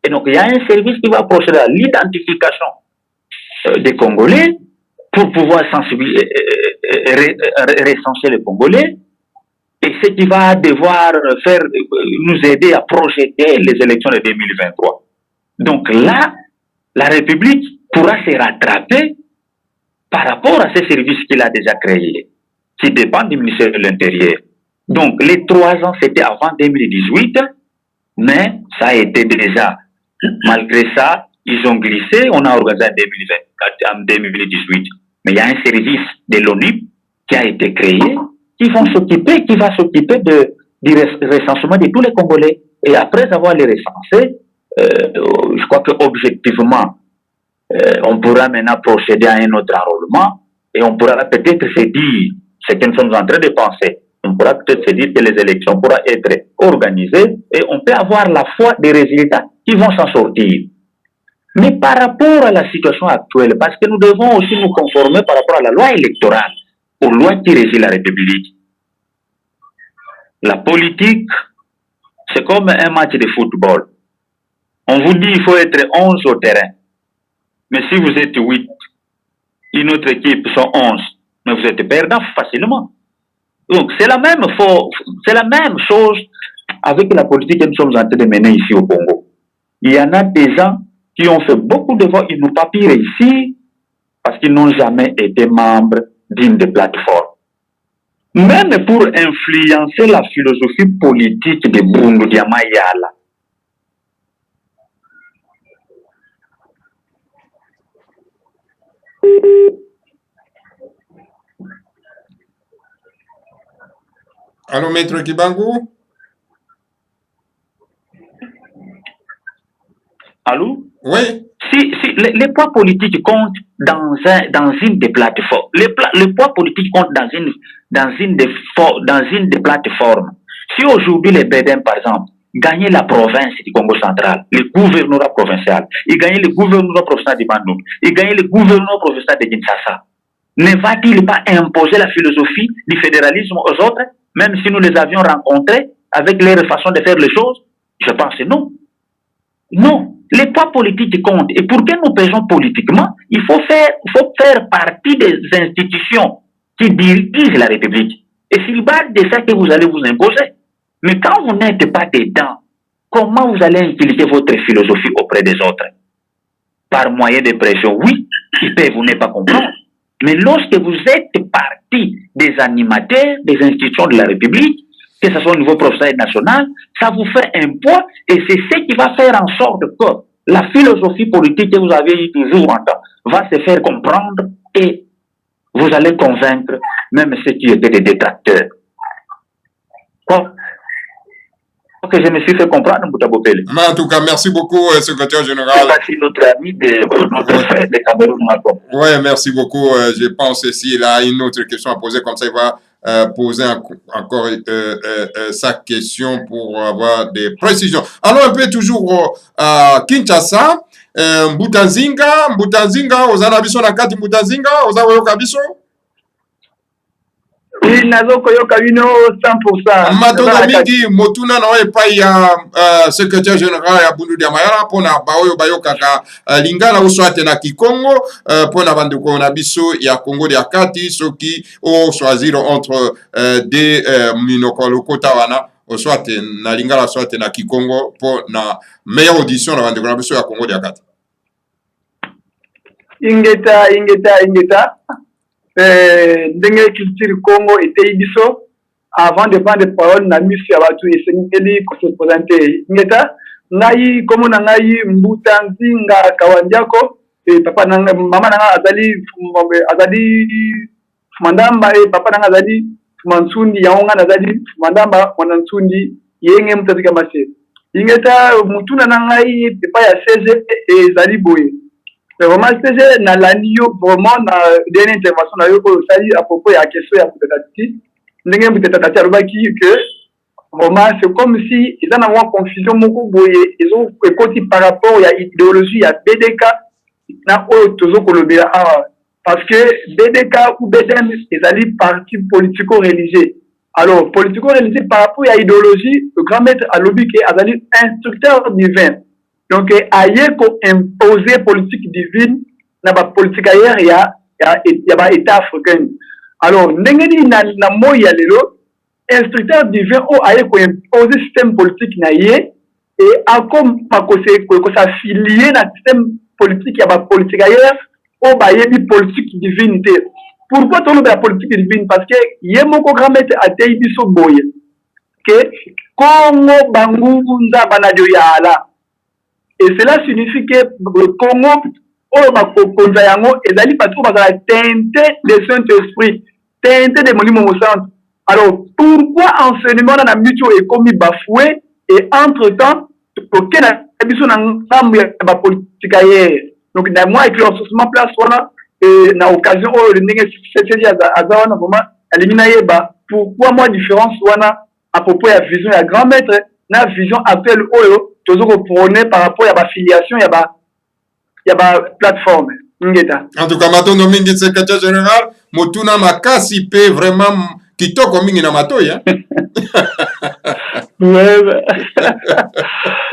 Et donc, il y a un service qui va procéder à l'identification des Congolais pour pouvoir recenser les Congolais. Et ce qui va devoir nous aider à projeter les élections de 2023. Donc là, la République pourra se rattraper par rapport à ces services qu'il a déjà créés, qui dépendent du ministère de l'Intérieur. Donc, les 3 ans, c'était avant 2018, mais ça a été déjà, malgré ça, ils ont glissé, on a organisé en 2018. Mais il y a un service de l'ONU qui a été créé, qui va s'occuper du recensement de tous les Congolais. Et après avoir les recensés, je crois qu'objectivement, on pourra maintenant procéder à un autre enrôlement et on pourra peut-être se dire ce que nous sommes en train de penser. On pourra peut-être se dire que les élections pourront être organisées et on peut avoir la foi des résultats qui vont s'en sortir. Mais par rapport à la situation actuelle, parce que nous devons aussi nous conformer par rapport à la loi électorale, aux lois qui régissent la République. La politique, c'est comme un match de football. On vous dit qu'il faut être 11 au terrain. Mais si vous êtes 8, une autre équipe sont 11, mais vous êtes perdant facilement. Donc, c'est la même chose avec la politique que nous sommes en train de mener ici au Congo. Il y en a des gens qui ont fait beaucoup de voix, ils n'ont pas pu réussir parce qu'ils n'ont jamais été membres d'une des plateformes. même pour influencer la philosophie politique de Bundu Diamayala. Allô, Maître Kibangu? Allô? Oui. Si les poids politiques comptent dans une des plateformes. Le poids politique compte dans une des plateformes. Si aujourd'hui les BDM, par exemple, gagnaient la province du Congo central, le gouvernorat provincial, ils gagnaient le gouvernorat provincial de Bandung, ils gagnaient le gouvernorat provincial de Kinshasa, ne va-t-il pas imposer la philosophie du fédéralisme aux autres, même si nous les avions rencontrés avec leur façon de faire les choses? Je pense que non. Non. Les poids politiques comptent. Et pour que nous pesons politiquement, il faut faire partie des institutions qui dirigent la République. Et c'est le base de ça que vous allez vous imposer. Mais quand vous n'êtes pas dedans, comment vous allez inculquer votre philosophie auprès des autres? Par moyen de pression, oui, ils peuvent vous ne pas comprendre. Mais lorsque vous êtes partie des animateurs des institutions de la République, que ce soit au niveau professionnel et national, ça vous fait un poids et c'est ce qui va faire en sorte que la philosophie politique que vous avez eu toujours en temps va se faire comprendre et vous allez convaincre même ceux qui étaient des détracteurs. Quoi? Ok, je me suis fait comprendre, Moutabopele. Mais en tout cas, merci beaucoup, secrétaire général. Merci notre ami notre frère de Cameroun. Oui, merci beaucoup. Je pense que s'il a une autre question à poser, comme ça, il va poser encore sa question pour avoir des précisions. Allons un peu toujours à Kinshasa. Mbutanzinga, ozana biso na kati Mbutanzinga, ozawoyoka biso? Oui, nazokoyoka bino 100%. Matondo mingi motuna na epai ya secrétaire général ya Bundu Diamayala pona baoyo bayokaka lingala uswate na Kikongo pona bandeko na biso ya Congo ya kati soki o choisir entre des minoko lokota wana oswate na lingala swate na Kikongo pona meilleure audition na bandeko na biso ya Congo ya kati. Ingeta ndenge culture Congo était biso avant de prendre parole na misu ya batu esengeli ko se présenter ngeta ngai komo na ngai Mbutanzinga Kawandiako papa nanga mama nanga azali mandamba papa nanga azali mansundi yaonga nazali mandamba mwanansundi yenge mutazika mase ngeta mutuna na ngai papa ya 16 ezali boye. Vraiment, c'est na l'anio vraiment na dernière intervention na yo aussi à propos ya question ya Mbutatati. Ndenge Mbutatati alobaki que vraiment c'est comme si ils en ont confusion moko boye ils ont écouté par rapport ya idéologie ya BDK na o tozo kolobela parce que BDK ou BDM ezali parti politico-religieux. Alors politico-religieux par rapport ya idéologie le grand maître alobi que azali instructeur divin. Donc, ailleurs qu'on imposer politique divine, na ba politique ailleurs ya ba état africain. Alors, n'engeni na moya lelo, instructeur divin ou ailleurs qu'on imposer système politique na yé et à comme pas que s'affilier na système politique ya ba politique ailleurs ou ba yebi politique divinité. Pourquoi ton la politique divine? Parce que yé moko grand maître a tei biso boye que Congo bangu nza banadio ya ala. Et cela signifie que le Congo, et la teinté de Saint-Esprit, teinté de Monimo Centre. Alors, pourquoi enseignement dans la mutuelle est commis bafoué et entre-temps, auquel la politique ailleurs. Donc, dans moi, avec le ressourcement place, et na occasion, pourquoi moi, différence, à propos de la vision, la grand maître, la vision appelle Oyo, toujours prôné par rapport à la filiation, il y a la plateforme. En tout cas, Matondo mingi secrétaire général, motuna makasi pe vraiment kitoko mingi na matoi, hein?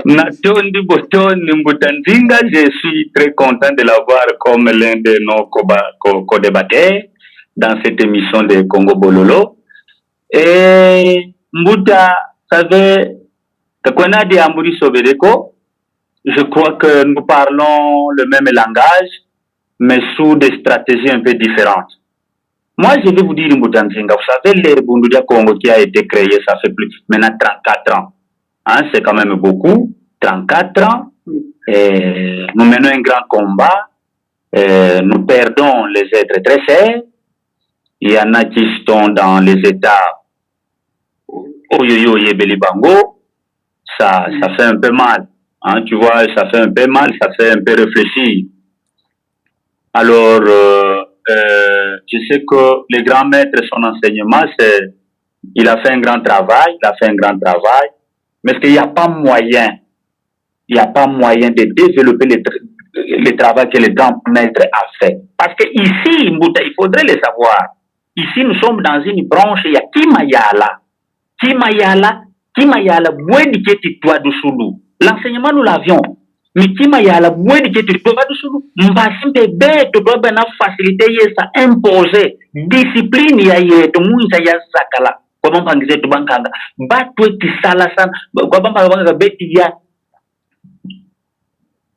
Natondi Boston Mbutanzinga, je suis très content de l'avoir comme l'un de nos co-débatteurs dans cette émission de Congo Bololo. Et Mbuta, savait je crois que nous parlons le même langage, mais sous des stratégies un peu différentes. Moi, je vais vous dire, Mbutanzinga, vous savez, l'ère Bundudia Congo qui a été créée, ça fait plus maintenant 34 ans. Hein, c'est quand même beaucoup. 34 ans. Et nous menons un grand combat. Nous perdons les êtres très chers. Il y en a qui sont dans les états Oyoyo Yebeli Bango. Ça fait un peu mal. Hein, tu vois, ça fait un peu mal, ça fait un peu réfléchir. Alors, je sais que le grand maître, son enseignement, il a fait un grand travail, mais est-ce qu'il n'y a pas moyen, de développer le travail que le grand maître a fait? Parce que ici, il faudrait le savoir. Ici, nous sommes dans une branche, il y a Kimayala, Bouediketi Toa du Soulou. L'enseignement, nous l'avions. Mais Kimayala, Bouediketi Toa du Soulou. Mbasimpe bête, doit bien faciliter, ça imposer. Discipline, il y a tout le monde, il y a Sakala. Comment on disait tout le monde, Batoué qui salasan, comment on va bête, il y a.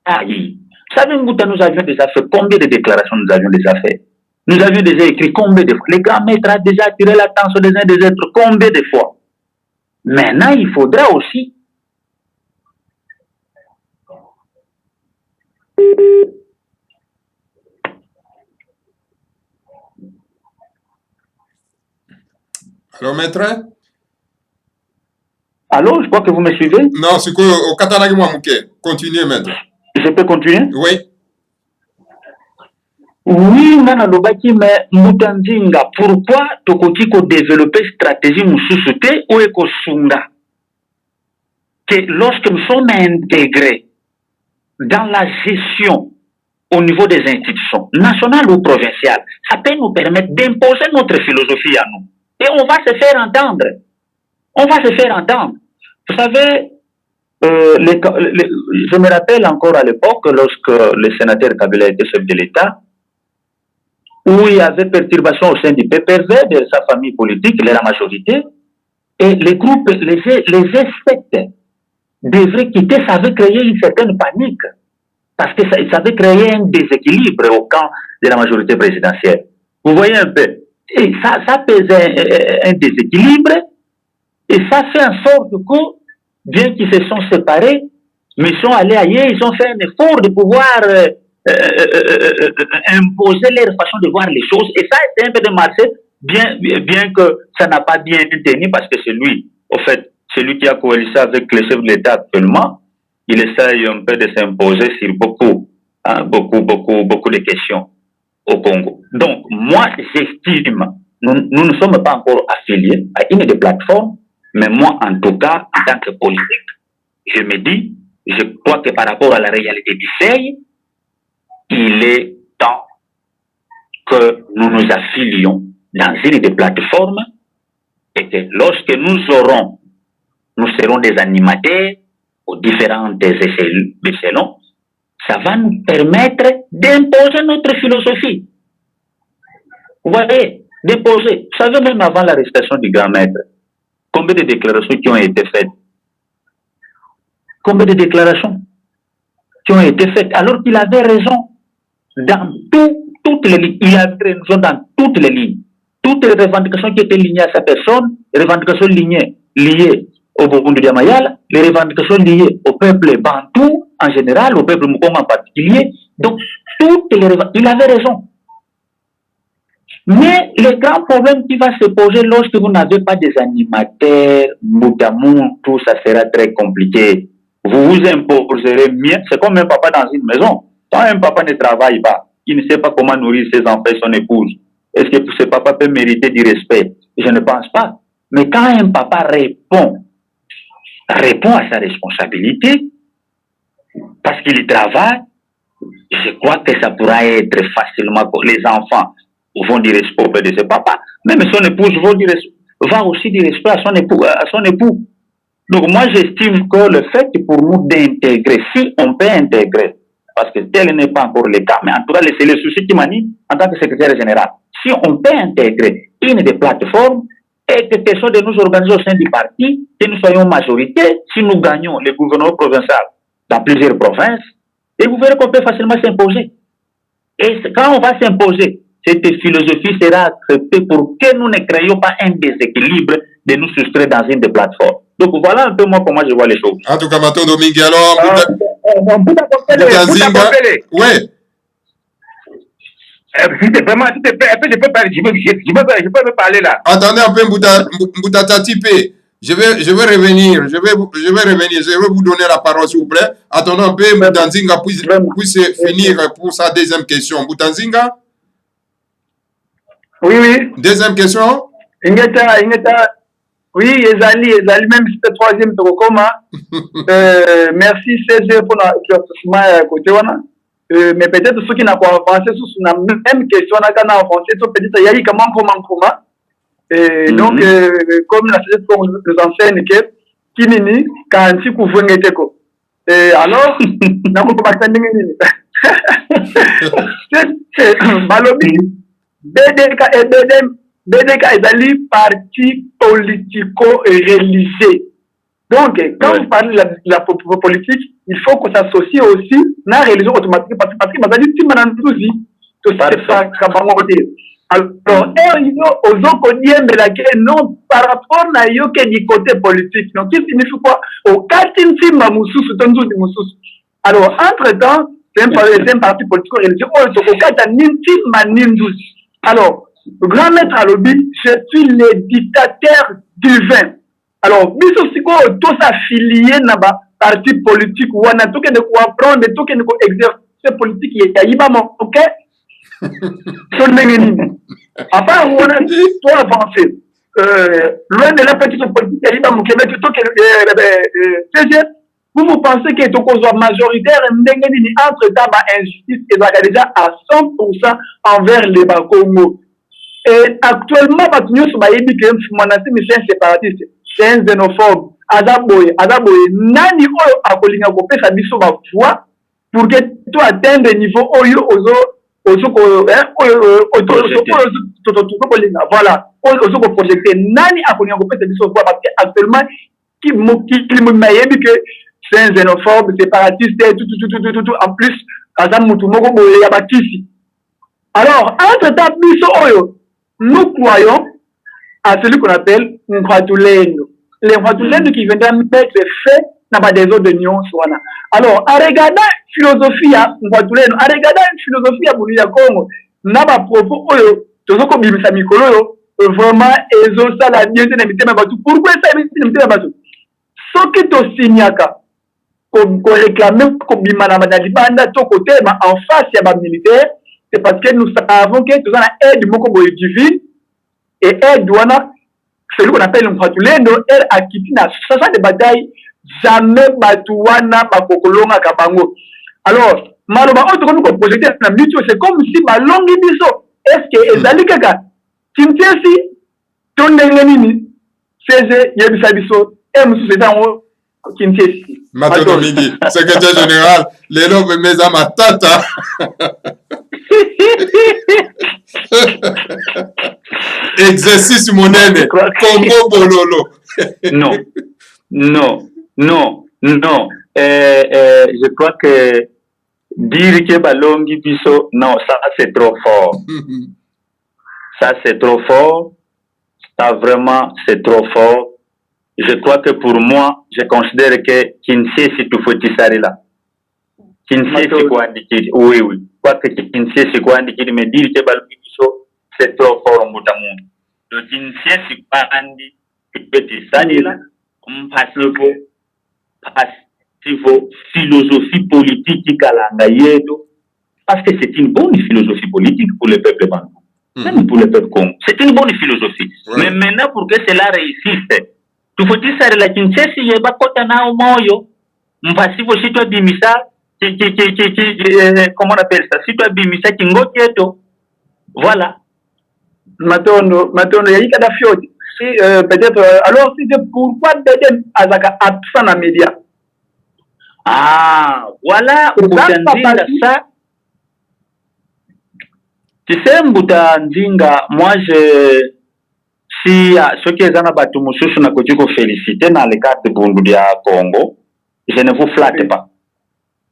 Aïe. Savez-vous, nous avions déjà fait combien de déclarations nous avions déjà fait? Nous avions déjà écrit combien de fois? Les grands maîtres ont déjà attiré l'attention des uns des autres combien de fois? Maintenant, il faudra aussi Alors, maître? Allô, je crois que vous me suivez? Non, c'est qu'au Qatar, continuez, maître. Je peux continuer? Oui. Oui, Nana Lobaki, mais Moutanzinga, pourquoi Tokoti ko développer stratégie Moussoussouté ou Ekosunga? Que lorsque nous sommes intégrés dans la gestion au niveau des institutions, nationales ou provinciales, ça peut nous permettre d'imposer notre philosophie à nous. Et on va se faire entendre. Vous savez, je me rappelle encore à l'époque, lorsque le sénateur Kabila était chef de l'État, où il y avait perturbation au sein du PPV, de sa famille politique, la majorité, et les groupes, les sectes devraient quitter, ça avait créé une certaine panique, parce que ça avait créé un déséquilibre au camp de la majorité présidentielle. Vous voyez un peu, et ça pesait un déséquilibre, et ça fait en sorte que, bien qu'ils se sont séparés, mais ils sont allés ailleurs, ils ont fait un effort de pouvoir imposer leur façon de voir les choses. Et ça a été un peu de marché, bien que ça n'a pas bien été tenu, parce que c'est lui, au fait, celui qui a coalisé avec le chef de l'État actuellement, il essaye un peu de s'imposer sur beaucoup de questions au Congo. Donc, moi, j'estime, nous ne sommes pas encore affiliés à une des plateformes, mais moi, en tout cas, en tant que politique, je me dis, je crois que par rapport à la réalité du fait, il est temps que nous nous affilions dans une des plateformes et que lorsque nous serons des animateurs aux différents échelons, ça va nous permettre d'imposer notre philosophie. Vous voyez, d'imposer. Vous savez, même avant l'arrestation du grand maître, combien de déclarations qui ont été faites? Combien de déclarations qui ont été faites alors qu'il avait raison dans toutes les lignes. Il avait raison dans toutes les lignes. Toutes les revendications qui étaient liées à sa personne, les revendications liées au Burundi Mayala, les revendications liées au peuple bantou en général, au peuple Mukongo en particulier. Donc, il avait raison. Mais le grand problème qui va se poser lorsque vous n'avez pas des animateurs, Moutamou, tout ça sera très compliqué. Vous vous imposerez mieux. C'est comme un papa dans une maison. Quand un papa ne travaille pas, il ne sait pas comment nourrir ses enfants et son épouse. Est-ce que ce papa peut mériter du respect? Je ne pense pas. Mais quand un papa répond à sa responsabilité, parce qu'il travaille, je crois que ça pourra être facilement, les enfants vont dire respect auprès de ses papas, même son épouse va aussi dire respect à son époux. Donc moi j'estime que le fait pour nous d'intégrer, si on peut intégrer, parce que tel n'est pas encore le cas, mais en tout cas c'est le souci qui m'anime en tant que secrétaire général, si on peut intégrer une des plateformes et que ce soit de nous organiser au sein du parti, que nous soyons majorité, si nous gagnons les gouvernements provinciaux dans plusieurs provinces, et vous verrez qu'on peut facilement s'imposer. Et quand on va s'imposer, cette philosophie sera acceptée pour que nous ne créions pas un déséquilibre de nous soustraire dans une des plateformes. Donc voilà un peu moi comment je vois les choses. En tout cas, Matondo Mingi, alors, ouais. Vraiment, je peux parler là. Attendez un peu, Mboutata Tipé. Je vais revenir. Je vais vous donner la parole, s'il vous plaît. Attendons un peu, Mboutanzinga puisse finir pour sa deuxième question. Mboutanzinga? Oui, oui. Deuxième question? Oui, Ezali, même si c'est troisième, merci CG pour l'éclaircissement côté. Mais peut-être ceux qui n'ont pas avancé sur la même question, on a avancé, peut-être il y a eu comment. Donc, comme la CG nous enseigne que Kinini, quand tu couvres un alors, n'a pas Balobi, BDK est parti politico-religieux. Donc, quand vous parlez de la politique, il faut qu'on s'associe aussi à la religion automatique parce que vous avez dit que alors, aux autres, non, par rapport à du côté politique. Donc, qu'est-ce qui signifie quoi? Au cas alors, entre-temps, c'est un parti politico-religieux. Au cas alors, le grand maître Alobi, je suis le dictateur divin. Alors, bis aussi, tous affiliés dans le parti politique, ou on a tout que apprendre, tout que exercer politique, il y a pas ok? Après, on a tout avancé. Loin de la petite politique, il y a pas mon Québec, tout que vous pensez que tout soit majoritaire, entre-temps, injustice est déjà à 100% envers les Congo. Et actuellement, c'est un séparatiste, c'est un xénophobe. Azaboye, nani oyo akolinga kopesa biso ba voix pour que tu atteignes le niveau oyo voilà, ozo ko projeter nani akolinga kopesa biso voix parce que actuellement qui m'ayebi que c'est un xénophobe, séparatiste, tout en plus azam mutu moko boye ya bakisi. Alors, entre ta biso oyo nous croyons à celui qu'on appelle Nkwatulendo. Les Nkwatulendo qui viendra mettre fait dans des autres de Nyon. Alors, en regardant la philosophie à Nkwatulendo, en regardant la philosophie à Boulia Congo, n'a pas propos, tout ce qu'on dit, ça Mikolo, vraiment, et ça, la bien, pourquoi ça, ce qui est au Signaka, qu'on réclame, qu'on bimana, banda, tout côté, en face, il y a des militaires, c'est parce que nous savons que tout ça, aide du Moko divine, et aide douana, celui qu'on appelle Nkwatulendo, elle a quitté na 60 de batailles, jamais Batouana, Bakokolonga, Kabango. Alors, Maloba, on te projeter dans la c'est comme si Malongi Biso, est-ce que Ezali Kaka, Kimtiesi, ton Nengenini, CG, Yebisa Biso, et Moussou Sédan, Kimtiesi. Matondo Mingi, secrétaire général, les noms de mes amatata. Exercice monnaie, Congo Bololo. Non. Je crois que dire que Balongi Biso, non, ça c'est trop fort. Ça c'est trop fort. Ça vraiment c'est trop fort. Je crois que pour moi, je considère que Kinsé c'est tout faut là. Kinsé c'est quoi indiquer? Oui. Quoi que Kinsé c'est quoi indiquer? Mais dire que Balongi Biso, c'est trop fort en bout à monde. Le Kinsé c'est pas indi petit là. Parce que philosophie politique à la parce que c'est une bonne philosophie politique pour le peuple bantou, même pour le peuple Congo. C'est une bonne philosophie. Mais maintenant, pour que cela réussisse, tu faut dire ça la Kinshasa, il y a pas de na moyo. Mpasi faut si toi bimisa, comment on appelle ça? Si toi bimisa kingoketo, voilà. Matondo, y'a pas d'affioti. Peut-être, alors si c'est pourquoi Beden Azaka absent dans les médias. Ah, voilà, ça. Tu sais, Mboutanzinga, moi, si ceux qui sont à Batumusu, na kotiko féliciter dans le cadre de Bundudia Congo, je ne vous flatte pas.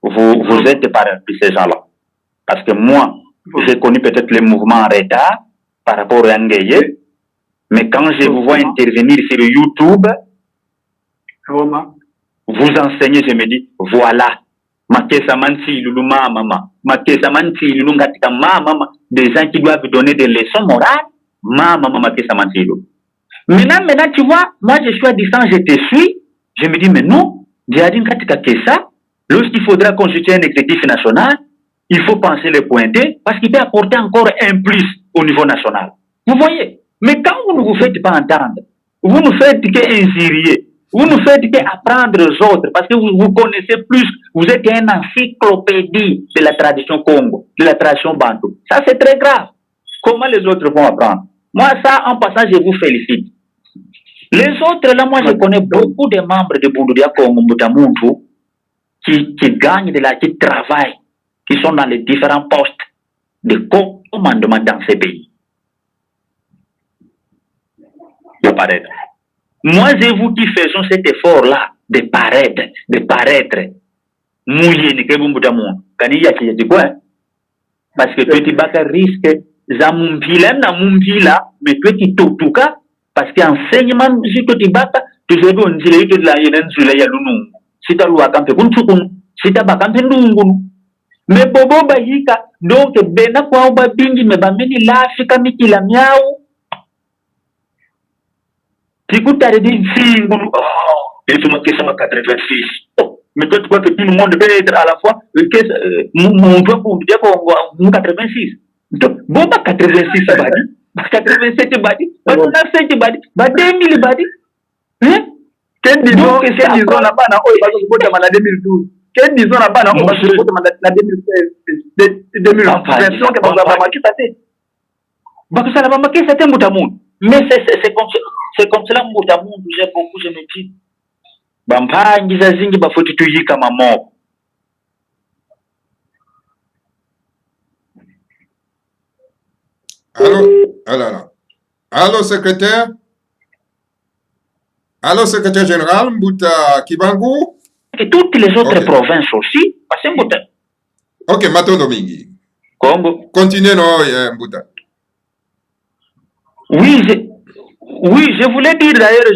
Vous êtes parmi ces gens-là. Parce que moi, j'ai connu peut-être les mouvements en retard par rapport à Ngueye. Mais quand je vous vois intervenir sur YouTube, vous enseignez, je me dis, voilà. Makesa manti lulu mama, makesa manti lulu ngatika mama, des gens qui doivent donner des leçons morales, mama makesa manti lulu. Maintenant, tu vois, moi je suis à distance, je te suis, je me dis, mais non, Diadine katika kesa, lorsqu'il faudra constituer un exécutif national, il faut penser le pointer, parce qu'il peut apporter encore un plus au niveau national. Vous voyez? Mais quand vous ne vous faites pas entendre, vous ne faites qu'injurier, vous ne faites qu'apprendre aux autres, parce que vous connaissez plus, vous êtes une encyclopédie de la tradition Congo, de la tradition Bantou. Ça, c'est très grave. Comment les autres vont apprendre? Moi, ça, en passant, je vous félicite. Les autres, là, moi, je connais beaucoup de membres de Boundoudia Congo, Mbutamuntu, qui gagnent de la, qui travaillent, qui sont dans les différents postes de commandement dans ces pays. De paraître. Moi et vous qui faisons cet effort-là de paraître, mouillé, ni que vous m'outamou, kani yaki yati quoi? Parce que petit baka risque, za mumpila na mumpila, mais petit toutuka, parce qu'enseignement, si petit baka, tu sais qu'on dit que la yenen zula yalunu, si ta loi kampe kunchukun, si ta bakampe ndungunu. Mais bobo bayika, donc bena kwa uba bingi, me bameni l'Afrique mikila miaou. Si vous avez dit, et tu m'as question 86. Mais toi, tu crois que tout le monde peut être à la fois, mon doigt pour dire qu'on 86. Bon, 86, ça va dire. 87, badi. 87, badi. 2000, badi. Hein? Quel disons là-bas, on va se 2012. Quel disons là-bas, on va se la 2016. 2020, on va marquer ça. Ça va marquer ça, Moutamoun. Mais c'est comme cela, Moutamoun, j'ai beaucoup, je me dis. Bampangi za zingi bafuti tuyika mamoko. Allô? Alors, allô, secrétaire? Allô, secrétaire général, Mbouta Kibangu? Et toutes les autres provinces aussi, parce que Mbouta. Ok, Maton Domingi. Congo. Continuez, non, Mbouta. Oui, je voulais dire d'ailleurs,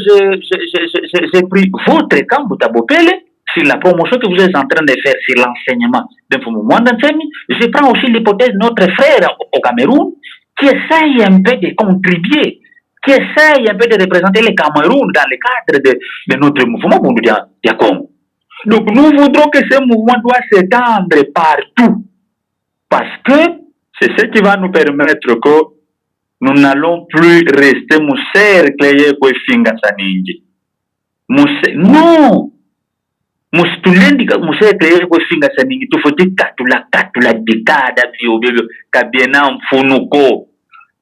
j'ai pris votre camp, Mbouta Bopele, sur la promotion que vous êtes en train de faire sur l'enseignement d'un moment d'enseignement. Je prends aussi l'hypothèse de notre frère au Cameroun, qui essaye un peu de contribuer, qui essaye un peu de représenter le Cameroun dans le cadre de notre mouvement Boundoudia Congo. Donc nous voudrons que ce mouvement doit s'étendre partout, parce que c'est ce qui va nous permettre que nous n'allons plus rester mon cercle pour finga saningi. Non! Mustulendi mon cercle pour finga saningi. Tu faut dire katula dikada bio kabiena mfunuko.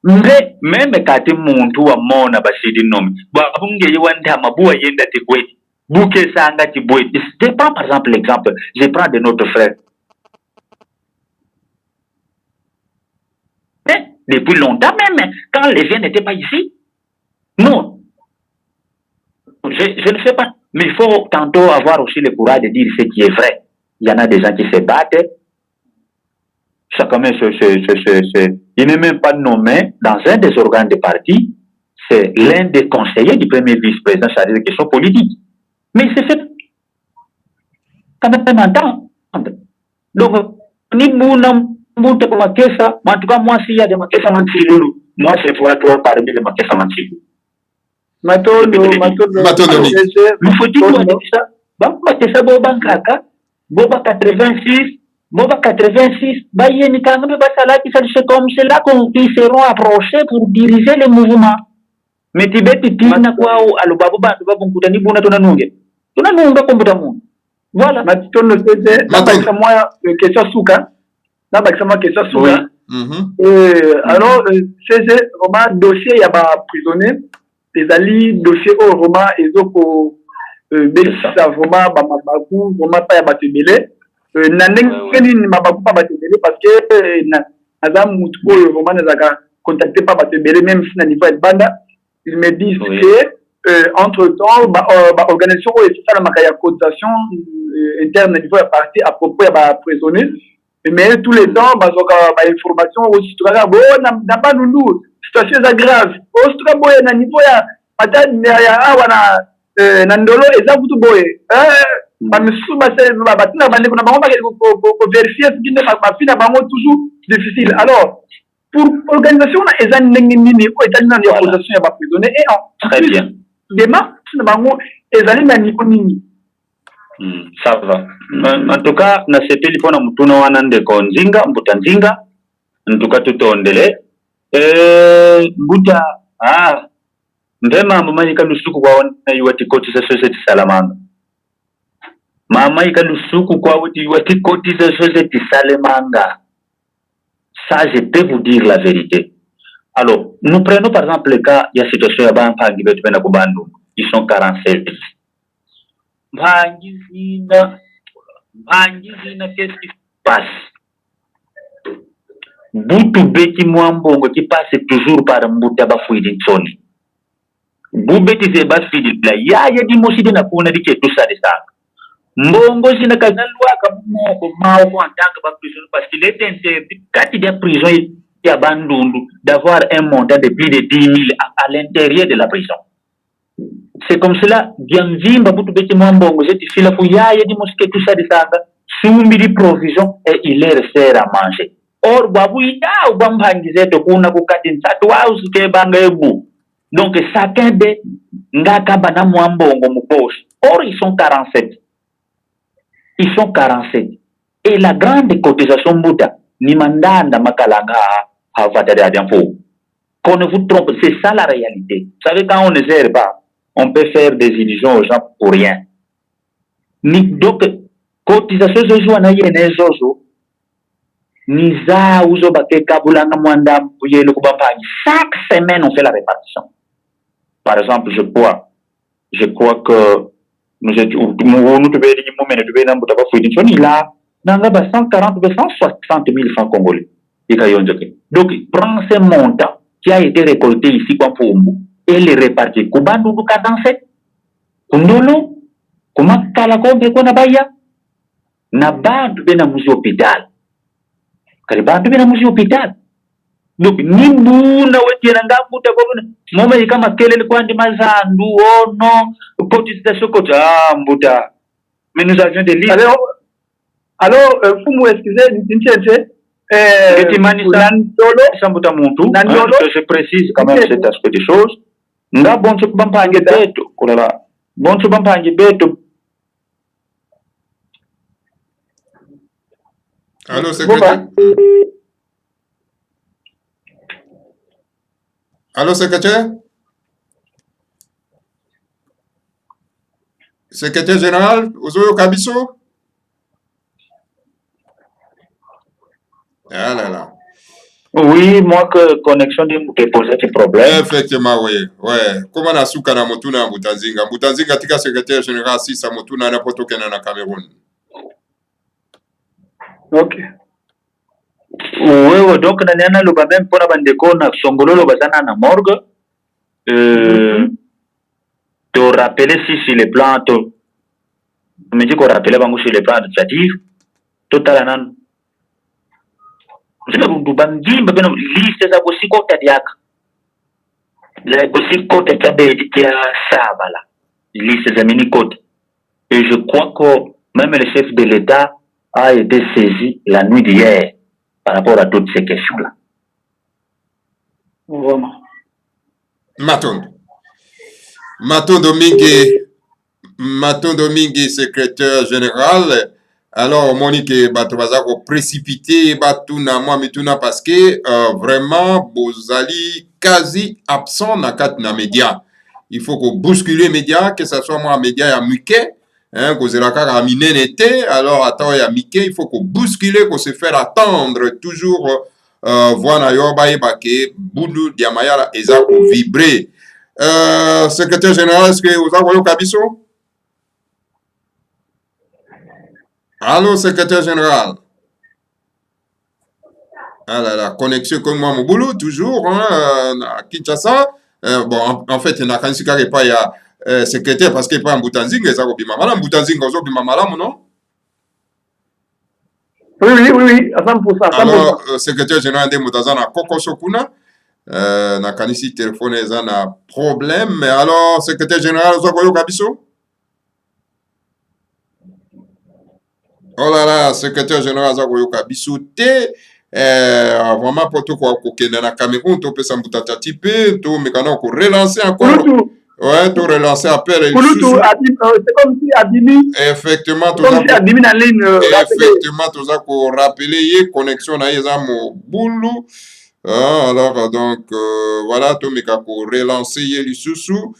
Mais même quand muntu wa mona basidi nomi. Babunge yewanda mabuwa yenda tikwe. Bouke sanga tibwe. Je prends par exemple l'exemple. Je prends de notre frère. Depuis longtemps même, quand les vieux n'étaient pas ici. Non. Je ne sais pas. Mais il faut tantôt avoir aussi le courage de dire ce qui est vrai. Il y en a des gens qui se battent. Chacun, il n'est même pas nommé dans un des organes de parti. C'est l'un des conseillers du premier vice-président chargé des questions politiques. Mais il s'est fait quand même entendre. Donc, ni mounam. En tout cas, moi, s'il y a des Makessa Mantilulu, moi, c'est pour être parmi les Makessa Mantilulu. Nous faut-il ça? Makessa Bobankaka, Boba 86, Boba 86, Bayeni Kangame Basala, c'est comme cela qu'ils seront approchés pour diriger le mouvement. Mais Tibet, Tina, quoi, Alubaba, Babukutani, Buna, Tonanunge. Tonanunga, Komputamun. Voilà. Maton, c'est moi, question Souka. Là, c'est ma question souvent. Alors, c'est vraiment dossier, il y a pas prisonnier. Les alliés, dossier au roman, et au ça vraiment, Babakou, vraiment pas à battre. N'en Mabakou pas battre parce que Azam Moutko, le roman, n'a pas contacté pas battre, même si n'a pas de banda. Ils me disent que, entre-temps, organisation, et c'est ça la cotisation interne, il faut partir à propos, il y a pas prisonnier. mais tous les temps bazoka ba information aussi tukaka bo na banundu situation eza grave aussi tuka boye na niveau ya matani ya awa na ndolo eza kutu boye bamisusu batina bandeko na bango bakeli kovérifie soki nde bafi na bango toujours difficile. Alors pour organisation na eza ndenge nini oyo etali nano ya organisation ya baprisonnier et très bien démarche na bango ezali na niveau nini? Ça va. En tout cas, na sepeli pona mutuna wana ndeko Nzinga, Mbuta Nzinga. En tout cas, tutondele. Mbuta, ndema mama yika lusuku kwa wana yuwati koti za society Salamanga. Mama yika lusuku kwa wati yuwati koti za society Salamanga. Ça, je peux vous dire la vérité. Alors, nous prenons par exemple le cas, il y a situation ya Bampa Gibetu Bena Kubandu. Ils sont 47. Mangizina, qu'est-ce qui se passe? Boutou Beti Mwambongo qui passe toujours par Mbouta Bafouidi Tsoni. Boubeti Zeba Fidi, ya di Moside na kuna di tout ça de ça. Mbongo Zina Kazalwa Kabumoko, Mao en tant que prison, parce qu'il est interdit, quand il y a prison, il y a Bandundu, d'avoir un montant de plus de 10 000 à l'intérieur de la prison. C'est comme cela, bien vimba butu beti mwambongo, zeti fila fuyaya di mosque tout ça de sanga, soumi di provision et il leur sert à manger. Or, babu ida, ou bambangizeto, kuna kukatin satu, wa usuke banga ebu. Donc, chacun de ngaka bana mwambongo moupoche. Or, ils sont 47. Ils sont 47. Et la grande cotisation Mbuta, ni mandanda makalanga havatade adiampo. Qu'on ne vous trompe, c'est ça la réalité. Vous savez, quand on ne sert pas, on peut faire des illusions aux gens pour rien. Donc, cotisation de jour na yene zozo, niza uzo bake kabulanga mwanda pouye le kubampangi. Chaque semaine, on fait la répartition. Par exemple, je crois que nous étions, nous devons dire, il a, n'anga ba 140 ou 160 000 francs congolais. Donc, prends ce montant qui a été récolté ici pour Mbu et les répartir. Kubandu duka danset, kundolo, kumakala kombe kona baya, na bandu bena muzi hôpital. Kari bandu bena muzi hôpital. Donc, nimbu na weti na ngabuta kwa moma yikama kelele kwa ndi mazandu, oh non, cotisation kota, Mbuta. Mais nous avions des listes. Alors, vous m'excusez, je précise quand même cet aspect des choses. Nga bonso kubampange beto, kolala. Bonso bampange beto. Allô, secrétaire? Allô, secrétaire? Secrétaire général, Ozoyo Kabiso? Ah là là. Oui, moi que connexion de me posait des problèmes. Effectivement, oui. Ouais. Comment na suka na motuna Mbutanzinga? Mbutanzinga tika secrétaire général si sa motuna na poto kena na Cameroun. Ok. Oui, donc na nana loba même pour bandeko na songololo bazana na morgue. Te rappeler si sur les plans, me dit qu'on rappelait bango sur les plans administratifs, total anan. Je vous dis, mais liste ça aussi côté diaka. La aussi côté kia sabala. Liste ça mini côté. Et je crois que même le chef de l'État a été saisi la nuit d'hier par rapport à toutes ces questions-là. Vraiment. Maton Domingue, secrétaire général. Alors, Monique, Batobaza, précipité, Batuna, moi, Mituna, parce que vraiment, Bozali quasi absent dans les médias. Il faut que bousculer les médias, que ce soit moi, médias, à Mickey, hein, que c'est la carte à Minenete, alors, attends, il y a Mickey, il faut que bousculer, que se faire attendre, toujours, voilà, yoba, ebake, boudou, diamayala, eza, pour vibrer. Secrétaire général, est-ce que vous avez Kabiso? Allô, secrétaire général. Ah là là, connexion comme moi, mon boulot, toujours, hein, à Kinshasa. Bon, en fait, il n'y a pas de secrétaire parce qu'il n'y a pas un Mbutanzinga, ça va bien mal. Mbutanzinga, ça va bien mal, non? Oui, à 100%. Alors, secrétaire général de Moutazana Koko Sokuna, na kanisi téléphone eza na problème. Mais alors, secrétaire général, Zokoyo Kabiso? Oh là là, secrétaire général Zokoyo Kabiso, vraiment pour tout quoi, dans la Cameroun, tu peux s'en type, tu me relancer encore. Ouais, tu relancer appel. C'est comme si Adimi. Effectivement, tout ça. Effectivement, tout ça pour rappeler, connexion à Yezamo Boulou. Alors, donc, voilà, tu me pour relancer les sous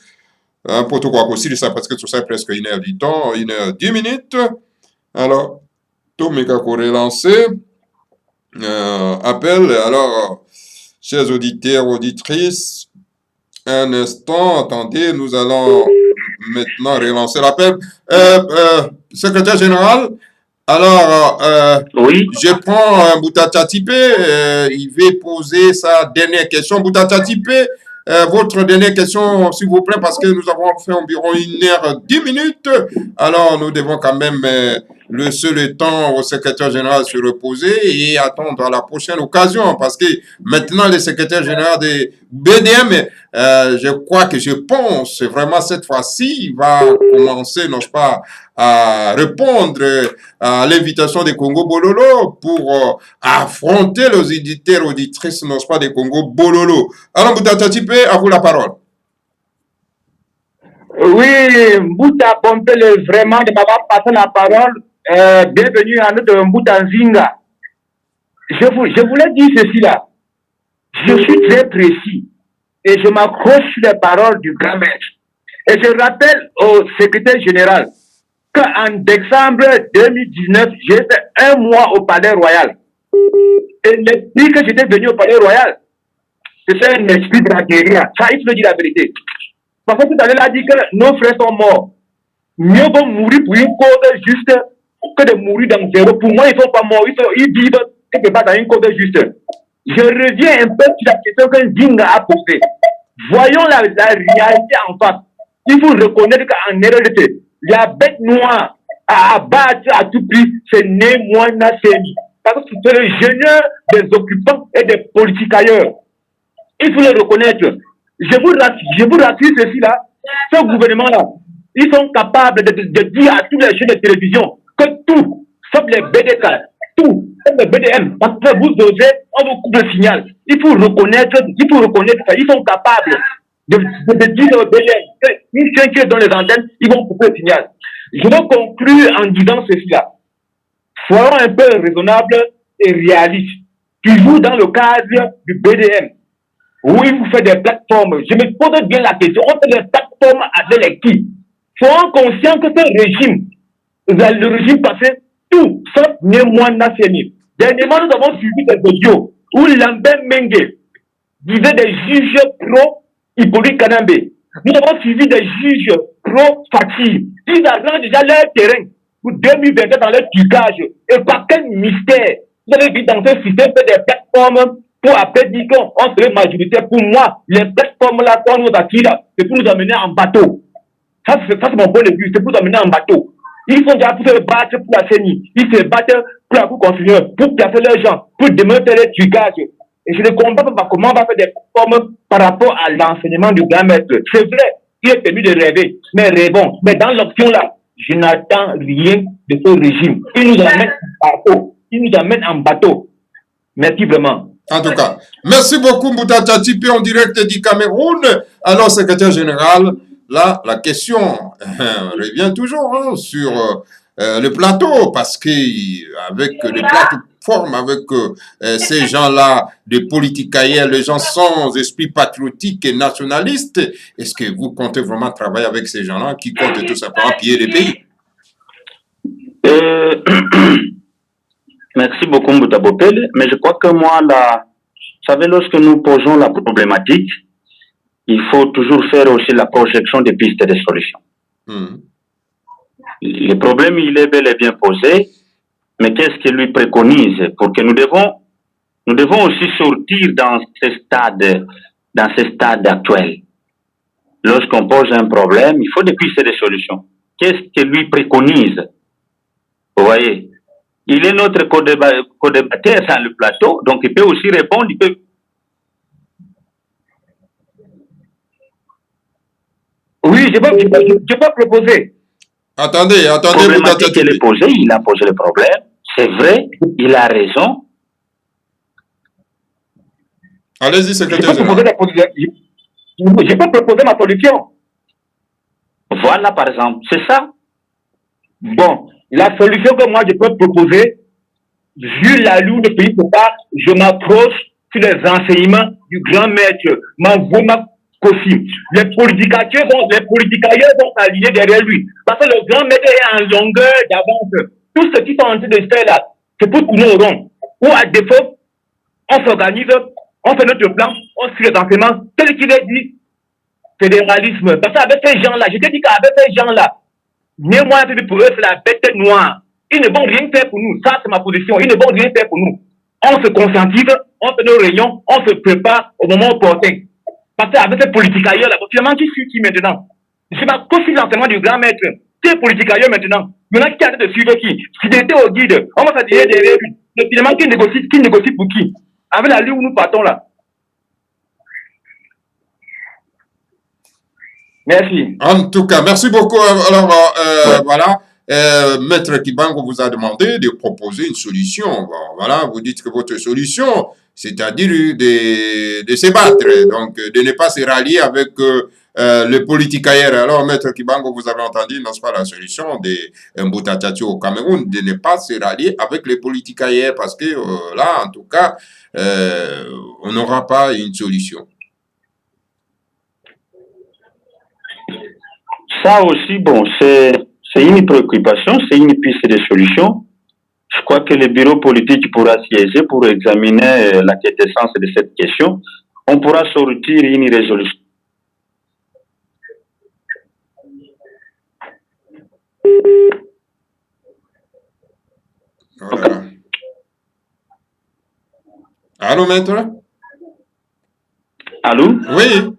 pour tout quoi aussi, ça parce que tout ça presque 1h du temps, 1h10 minutes. Alors, tout me pour relancer. Appel. Alors, chers auditeurs, auditrices, un instant, attendez, nous allons maintenant relancer l'appel. Secrétaire général, alors, oui. Je prends Boutata Tipé, il va poser sa dernière question. Boutata Tipé, votre dernière question, s'il vous plaît, parce que nous avons fait environ 1h10 minutes. Alors, nous devons quand même laisser le temps au secrétaire général se reposer et attendre à la prochaine occasion, parce que maintenant, le secrétaire général de BDM, je pense vraiment cette fois-ci, il va commencer, non pas, à répondre à l'invitation des Congo Bololo pour affronter les éditeurs auditrices, non pas, des Congo Bololo. Alors, Boutata Tipé, à vous la parole. Oui, Mbouta Pompele, vraiment de m'avoir passé la parole. Bienvenue à notre Mbouta Nzinga. Je voulais dire ceci là. Je suis très précis et je m'accroche sur les paroles du grand maître. Et je rappelle au secrétaire général qu'en décembre 2019, j'ai fait 1 mois au Palais Royal. Et l'esprit que j'étais venu au Palais Royal, c'était un esprit de la guérilla. Ça, il faut dire la vérité. Parce que tout à l'heure, il a dit que nos frères sont morts. Mieux vaut mourir pour une cause juste que de mourir dans zéro. Pour moi, ils ne sont pas morts, ils vivent quelque part dans une cause juste. Je reviens un peu sur la question que Zinga a posée. Voyons la réalité en face. Il faut reconnaître qu'en réalité, la bête noire à abattre à tout prix, c'est Némoina Seni. Parce que c'est le génie des occupants et des politiques ailleurs. Il faut le reconnaître. Je vous rassure ceci là, ce gouvernement-là, ils sont capables de dire à tous les chaînes de télévision que tout, sauf les BDK, tout, sauf les BDM, parce que vous osez, on vous coupe le signal. Il faut reconnaître ça. Ils sont capables de dire aux BDM, une chaîne qui est dans les antennes, ils vont couper le signal. Je vais conclure en disant ceci là. Soyons un peu raisonnables et réalistes. Toujours dans le cadre du BDM. Oui, vous faites des plateformes. Je me pose bien la question. On fait des plateformes avec les qui? Soyons conscients que ce régime, le régime passé, tout, sauf Némoina Seni. Dernièrement, nous avons suivi des audios où Lambert Menge disait des juges pro-Hippolyte Kanambe. Nous avons suivi des juges pro-Fatih. Ils arrangent déjà leur terrain pour 2024 dans leur trucage. Et par quel mystère vous avez vu dans ce système faire des plateformes pour après dire qu'on serait majoritaire? Pour moi, les plateformes là, quand nous attirent, c'est pour nous amener en bateau. Ça c'est mon point de vue, c'est pour nous amener en bateau. Ils sont déjà pour se battre pour la CENI, ils se battent pour la Cour constitutionnelle, pour placer leurs gens, pour démonter les trucages. Et je ne comprends pas comment on va faire des plateformes par rapport à l'enseignement du grand maître. C'est vrai, il est tenu de rêver, mais rêvons. Mais dans l'option là, je n'attends rien de ce régime. Il nous amène en bateau. Il nous amène en bateau. Merci vraiment. En tout cas, merci beaucoup Boutata Tipé en direct du Cameroun. Alors, secrétaire général, là, la question revient toujours sur le plateau, parce que avec les plateformes, avec ces gens-là, des politicailleurs, les gens sans esprit patriotique et nationaliste, est-ce que vous comptez vraiment travailler avec ces gens-là qui comptent tout simplement piller les pays? Merci beaucoup, Mbouta Bopele. Mais je crois que moi, là, vous savez, lorsque nous posons la problématique, il faut toujours faire aussi la projection des pistes et des solutions. Le problème, il est bel et bien posé, mais qu'est-ce qu'il lui préconise? Pour que nous devons aussi sortir dans ce stade actuel. Lorsqu'on pose un problème, il faut des pistes et des solutions. Qu'est-ce qu'il lui préconise? Vous voyez? Il est notre co-débatteur sur le plateau, donc il peut aussi répondre. Oui, je peux proposer. Attendez, La problématique qu'elle est posée, il a posé le problème. C'est vrai, il a raison. Allez-y, secrétaire général. Je peux proposer ma solution. Voilà, par exemple, c'est ça. Bon, la solution que moi je peux proposer, vu la lune de pays pourquoi je m'approche sur les enseignements du grand maître Mavouma Kossi. Les politicailleurs vont s'aligner derrière lui. Parce que le grand maître est en longueur d'avance. Tout ce qu'ils sont en train de faire là, c'est pour tourner au rond. Ou à défaut, on s'organise, on fait notre plan, on suit les enseignements, tel qu'il est dit, fédéralisme. Parce qu'avec ces gens-là, je te dis qu'avec ces gens-là, néanmoins, pour eux, c'est la bête noire. Ils ne vont rien faire pour nous. Ça, c'est ma position. Ils ne vont rien faire pour nous. On se conscientise, on fait nos réunions, on se prépare au moment opportun. Parce qu'avec ces politiques ailleurs, là, finalement, qui suit qui maintenant? Je sais pas, qu'est-ce l'enseignement du grand maître? Qui est politique ailleurs maintenant? Maintenant, qui a de suivre qui? Si j'étais au guide, on va s'attirer derrière lui. Mais finalement, qui négocie pour qui? Avec la ligne où nous partons là. Merci. En tout cas, merci beaucoup. Alors, voilà, Maître Kibango vous a demandé de proposer une solution. Bon, voilà, vous dites que votre solution, c'est-à-dire de se battre, donc de ne pas se rallier avec les politiques ailleurs. Alors, Maître Kibango, vous avez entendu, n'est-ce pas, la solution de Mboutachati au Cameroun, de ne pas se rallier avec les politiques ailleurs, parce que là, en tout cas, on n'aura pas une solution. Ça aussi, bon, c'est une préoccupation, c'est une piste de solution. Je crois que le bureau politique pourra siéger pour examiner la quintessence de cette question. On pourra sortir une résolution. Voilà. Okay. Allô, maître? Allô? Oui,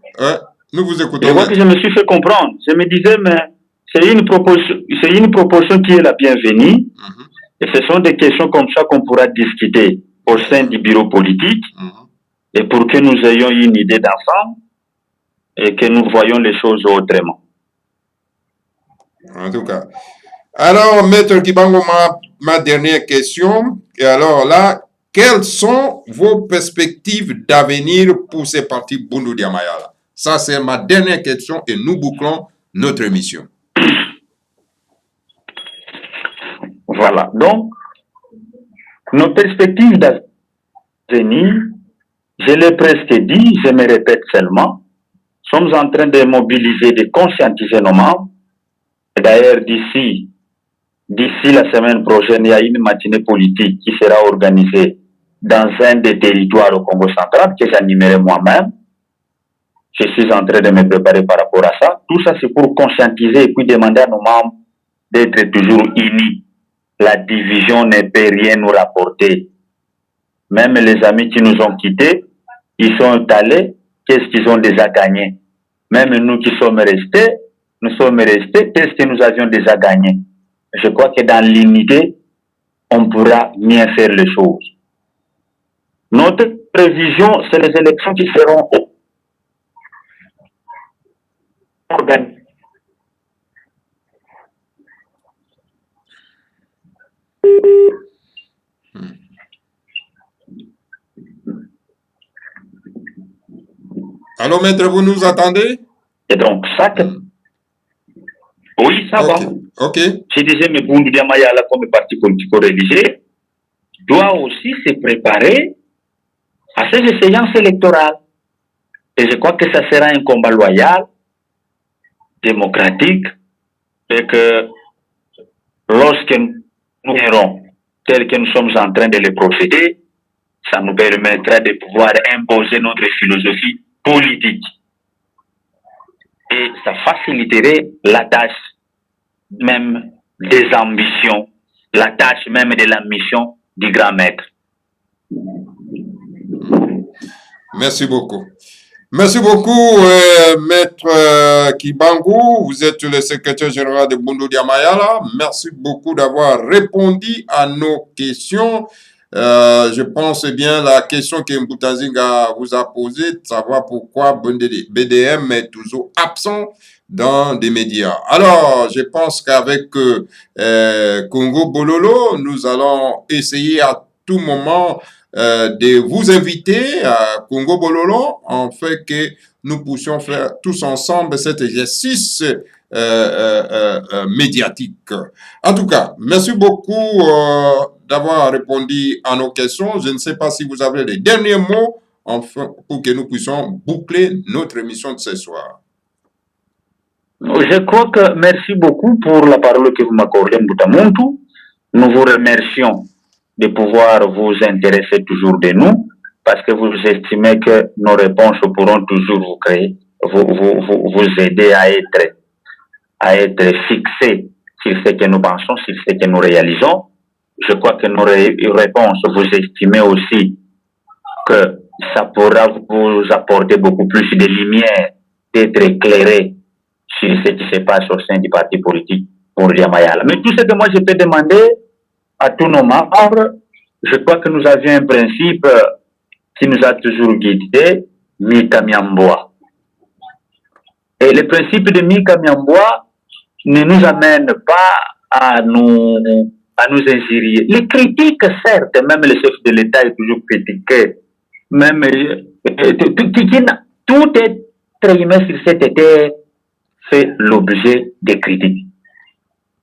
nous vous écoutons. Je vois que je me suis fait comprendre. Je me disais, mais c'est une proposition qui est la bienvenue. Et ce sont des questions comme ça qu'on pourra discuter au sein du bureau politique. Et pour que nous ayons une idée d'ensemble et que nous voyons les choses autrement. En tout cas. Alors, Maître Kibango, ma dernière question. Et alors là, quelles sont vos perspectives d'avenir pour ces partis Bundu Dia Mayala? Ça, c'est ma dernière question et nous bouclons notre émission. Voilà. Donc, nos perspectives d'avenir, je l'ai presque dit, je me répète seulement, sommes en train de mobiliser, de conscientiser nos membres. D'ailleurs, d'ici la semaine prochaine, il y a une matinée politique qui sera organisée dans un des territoires au Congo central que j'animerai moi-même. Je suis en train de me préparer par rapport à ça. Tout ça, c'est pour conscientiser et puis demander à nos membres d'être toujours unis. La division ne peut rien nous rapporter. Même les amis qui nous ont quittés, ils sont allés, qu'est-ce qu'ils ont déjà gagné? Même nous qui sommes restés, qu'est-ce que nous avions déjà gagné? Je crois que dans l'unité, on pourra mieux faire les choses. Notre prévision, c'est les élections qui seront organisées. Allô, maître, vous nous attendez? Et donc, ça... Oui, ça va. Ok. Je disais, mais Bundu Dia Mayala, comme parti politico-religieux, doit aussi se préparer à ces échéances électorales. Et je crois que ça sera un combat loyal, démocratique, et que lorsque nous verrons tel que nous sommes en train de le procéder, ça nous permettra de pouvoir imposer notre philosophie politique. Et ça faciliterait la tâche même des ambitions, la tâche même de la mission du grand maître. Merci beaucoup. Merci beaucoup, Maître Kibangou. Vous êtes le secrétaire général de Bundu Diamayala. Merci beaucoup d'avoir répondu à nos questions. Je pense bien la question que Mbutazinga vous a posée, de savoir pourquoi BDM est toujours absent dans des médias. Alors, je pense qu'avec Congo Bololo, nous allons essayer à tout moment de vous inviter à Congo Bololo, en fait que nous puissions faire tous ensemble cet exercice médiatique. En tout cas, merci beaucoup d'avoir répondu à nos questions. Je ne sais pas si vous avez les derniers mots enfin, pour que nous puissions boucler notre émission de ce soir. Je crois que merci beaucoup pour la parole que vous m'accordez, Mbutamuntu. Nous vous remercions de pouvoir vous intéresser toujours de nous parce que vous estimez que nos réponses pourront toujours vous créer, vous aider à être fixés sur ce que nous pensons, sur ce que nous réalisons. Je crois que nos réponses, vous estimez aussi que ça pourra vous apporter beaucoup plus de lumière, d'être éclairé sur ce qui se passe au sein du parti politique pour Diamayala. Mais tout ce que moi je peux demander à tous nos membres, je crois que nous avions un principe qui nous a toujours guidés, Mika Miamboa. Et le principe de Mika Miamboa ne nous amène pas à nous injurier. Les critiques, certes, même le chef de l'État est toujours critiqué, même tout être humain sur cette terre fait l'objet de critiques.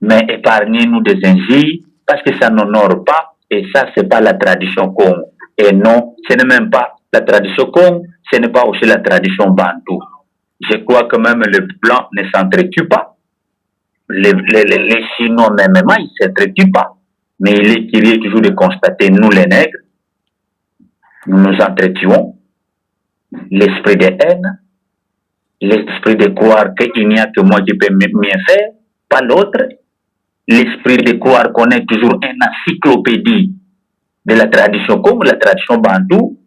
Mais épargnez-nous des injures parce que ça n'honore pas et ça, c'est pas la tradition Congo. Et non, ce n'est même pas la tradition Congo, ce n'est pas aussi la tradition Bantou. Je crois que même le blanc ne s'entretue pas. Les Chinois, même, ils ne s'entretuent pas. Mais il est curieux toujours de constater, nous les nègres, nous nous entretuons. L'esprit de haine, l'esprit de croire qu'il n'y a que moi qui peux mieux faire, pas l'autre. L'esprit de croire qu'on est toujours une encyclopédie de la tradition comme la tradition bantou.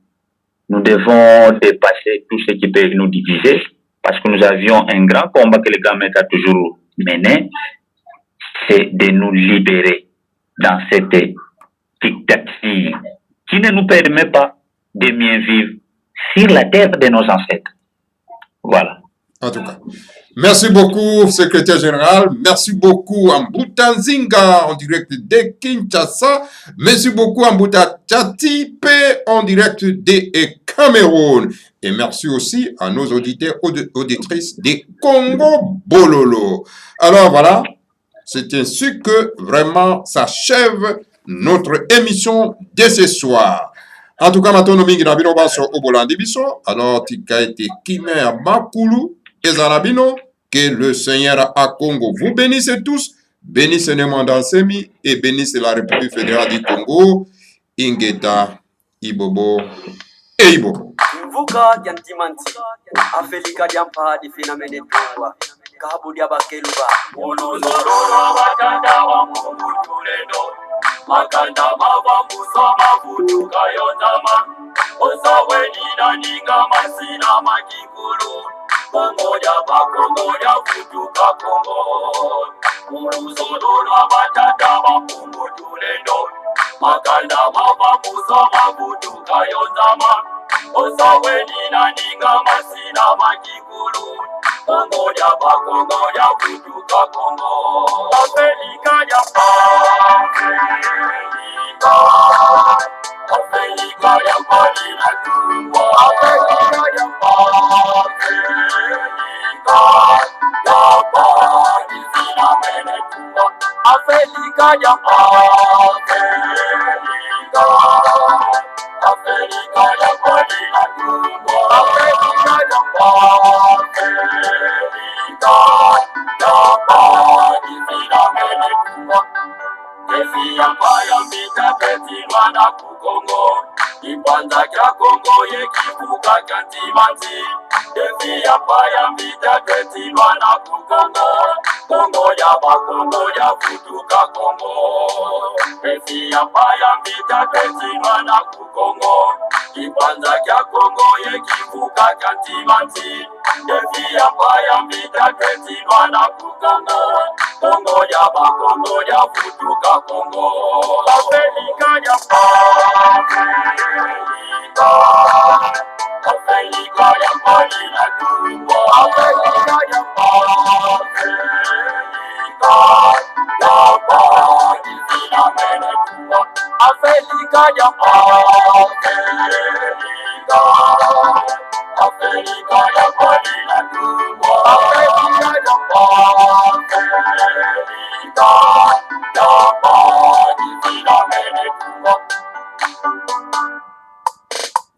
Nous devons dépasser tout ce qui peut nous diviser parce que nous avions un grand combat que le Gamec a toujours mené, c'est de nous libérer dans cette dictature qui ne nous permet pas de mieux vivre sur la terre de nos ancêtres. Voilà. En tout cas, merci beaucoup, secrétaire général. Merci beaucoup, Mboutanzinga, en direct de Kinshasa. Merci beaucoup, Mbouta Tchatipe, en direct de Cameroun. Et merci aussi à nos auditeurs, auditrices de Congo Bololo. Alors voilà, c'est ainsi que vraiment s'achève notre émission de ce soir. En tout cas, maintenant, nous avons sur Obolandi Biso. Alors, tika été Kime à Makulu. Et Zarabino, que le Seigneur à Congo vous bénisse tous, bénisse le monde ensemi et bénisse la République fédérale du Congo, Ingeta, Ibobo et Ibo. Mvuka yantimanti afelika jampa di finamene tuwa kabudia bakeluba unuzorora batanda wa mungu tulendo makanda mava musa mafutuka yotama osaweni na ninga masina makikulu Kongoja pa Kongoja futuka Kongo Uruzorora batanda wa mungu tulendo makanda mava musa mafutuka yotama Osaweni na ninga masina makikulu Kongoja pa Kongoja futuka Kongo Afrika ya Afrika Afrika ya Palina Tumbo Afrika ya Afrika Ya Palina Mene Tumbo Afrika ya Afrika Afrika ya Palina Tumbo Afrika ya Afrika Ya Palina Mene Tumbo Kesi ambayo mitapetilwa na kukongo Kipanda kya Kongo ye kibuka kya timanti Kesi ambayo mitapetilwa na kukongo Kongo ya bakongo ya futuka Kongo Kesi ambayo mitapetilwa na kukongo Kwanza kya Kongo yekivuka kya Timanti Devia paya mbita kweti wana kukongo Kongo ya bakongo ya futuka Kongo Afrika ya Afrika ya pali na tumbo Afrika ya Afrika ya pali zina mene tumbo Afrika ya Afrika ya pali na tumbo Afrika ya pali zina mene tumbo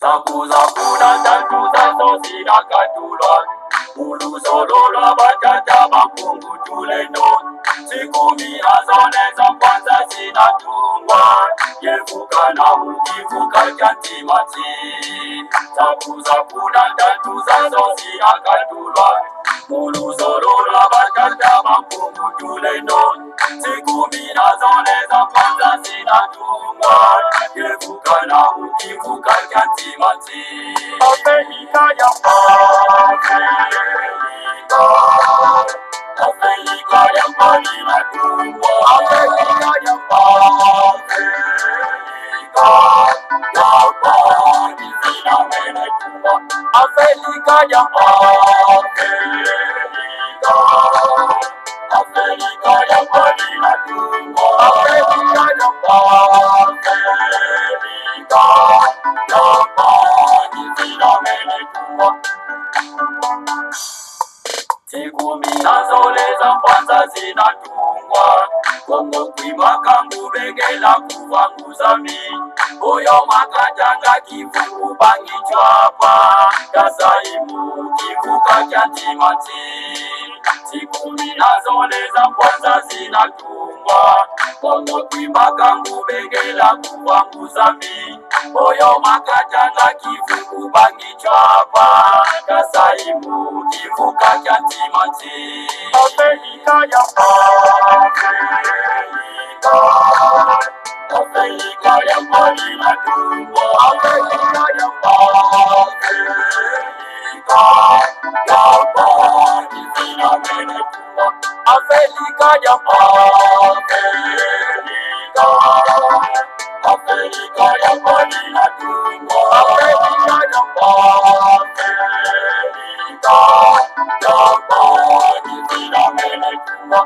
Zakuza kuna tantuza sosina katulwa Ulusolola batata bakungu tulendo Sikumi azoneza kwanza zinatungwa Yevuka na ukivuka kyantimati Zakuza kuna tantuza sosina katulwa Ulusolola batata bakungu tulendo Sikumi azoneza kwanza zinatungwa Yevuka na ukivuka kyantimati Afrika ya Afrika ya pali na tumbo Afrika ya pali zina mene tumbo Afrika ya Afrika ya pali na tumbo Afrika ya pali zina mene tumbo Sikumi nazoleza kwanza zinatungwa Kongo kwimaka ngubegela kuvanguzami Oyo makajanga kivuku bangi chwapa Kasaimu kivuka kyantimati Sikumi nazoleza kwanza zinatungwa Kongo kwimaka ngubegela kuvanguzami Oyo makajanga kivuku bangi chwapa Kasaimu kivuka kyantimati Afrika ya Afrika ya pali na tumbo Afrika ya pali zina mene tumbo Afrika ya Afrika ya pali na tumbo Afrika ya pali zina mene tumbo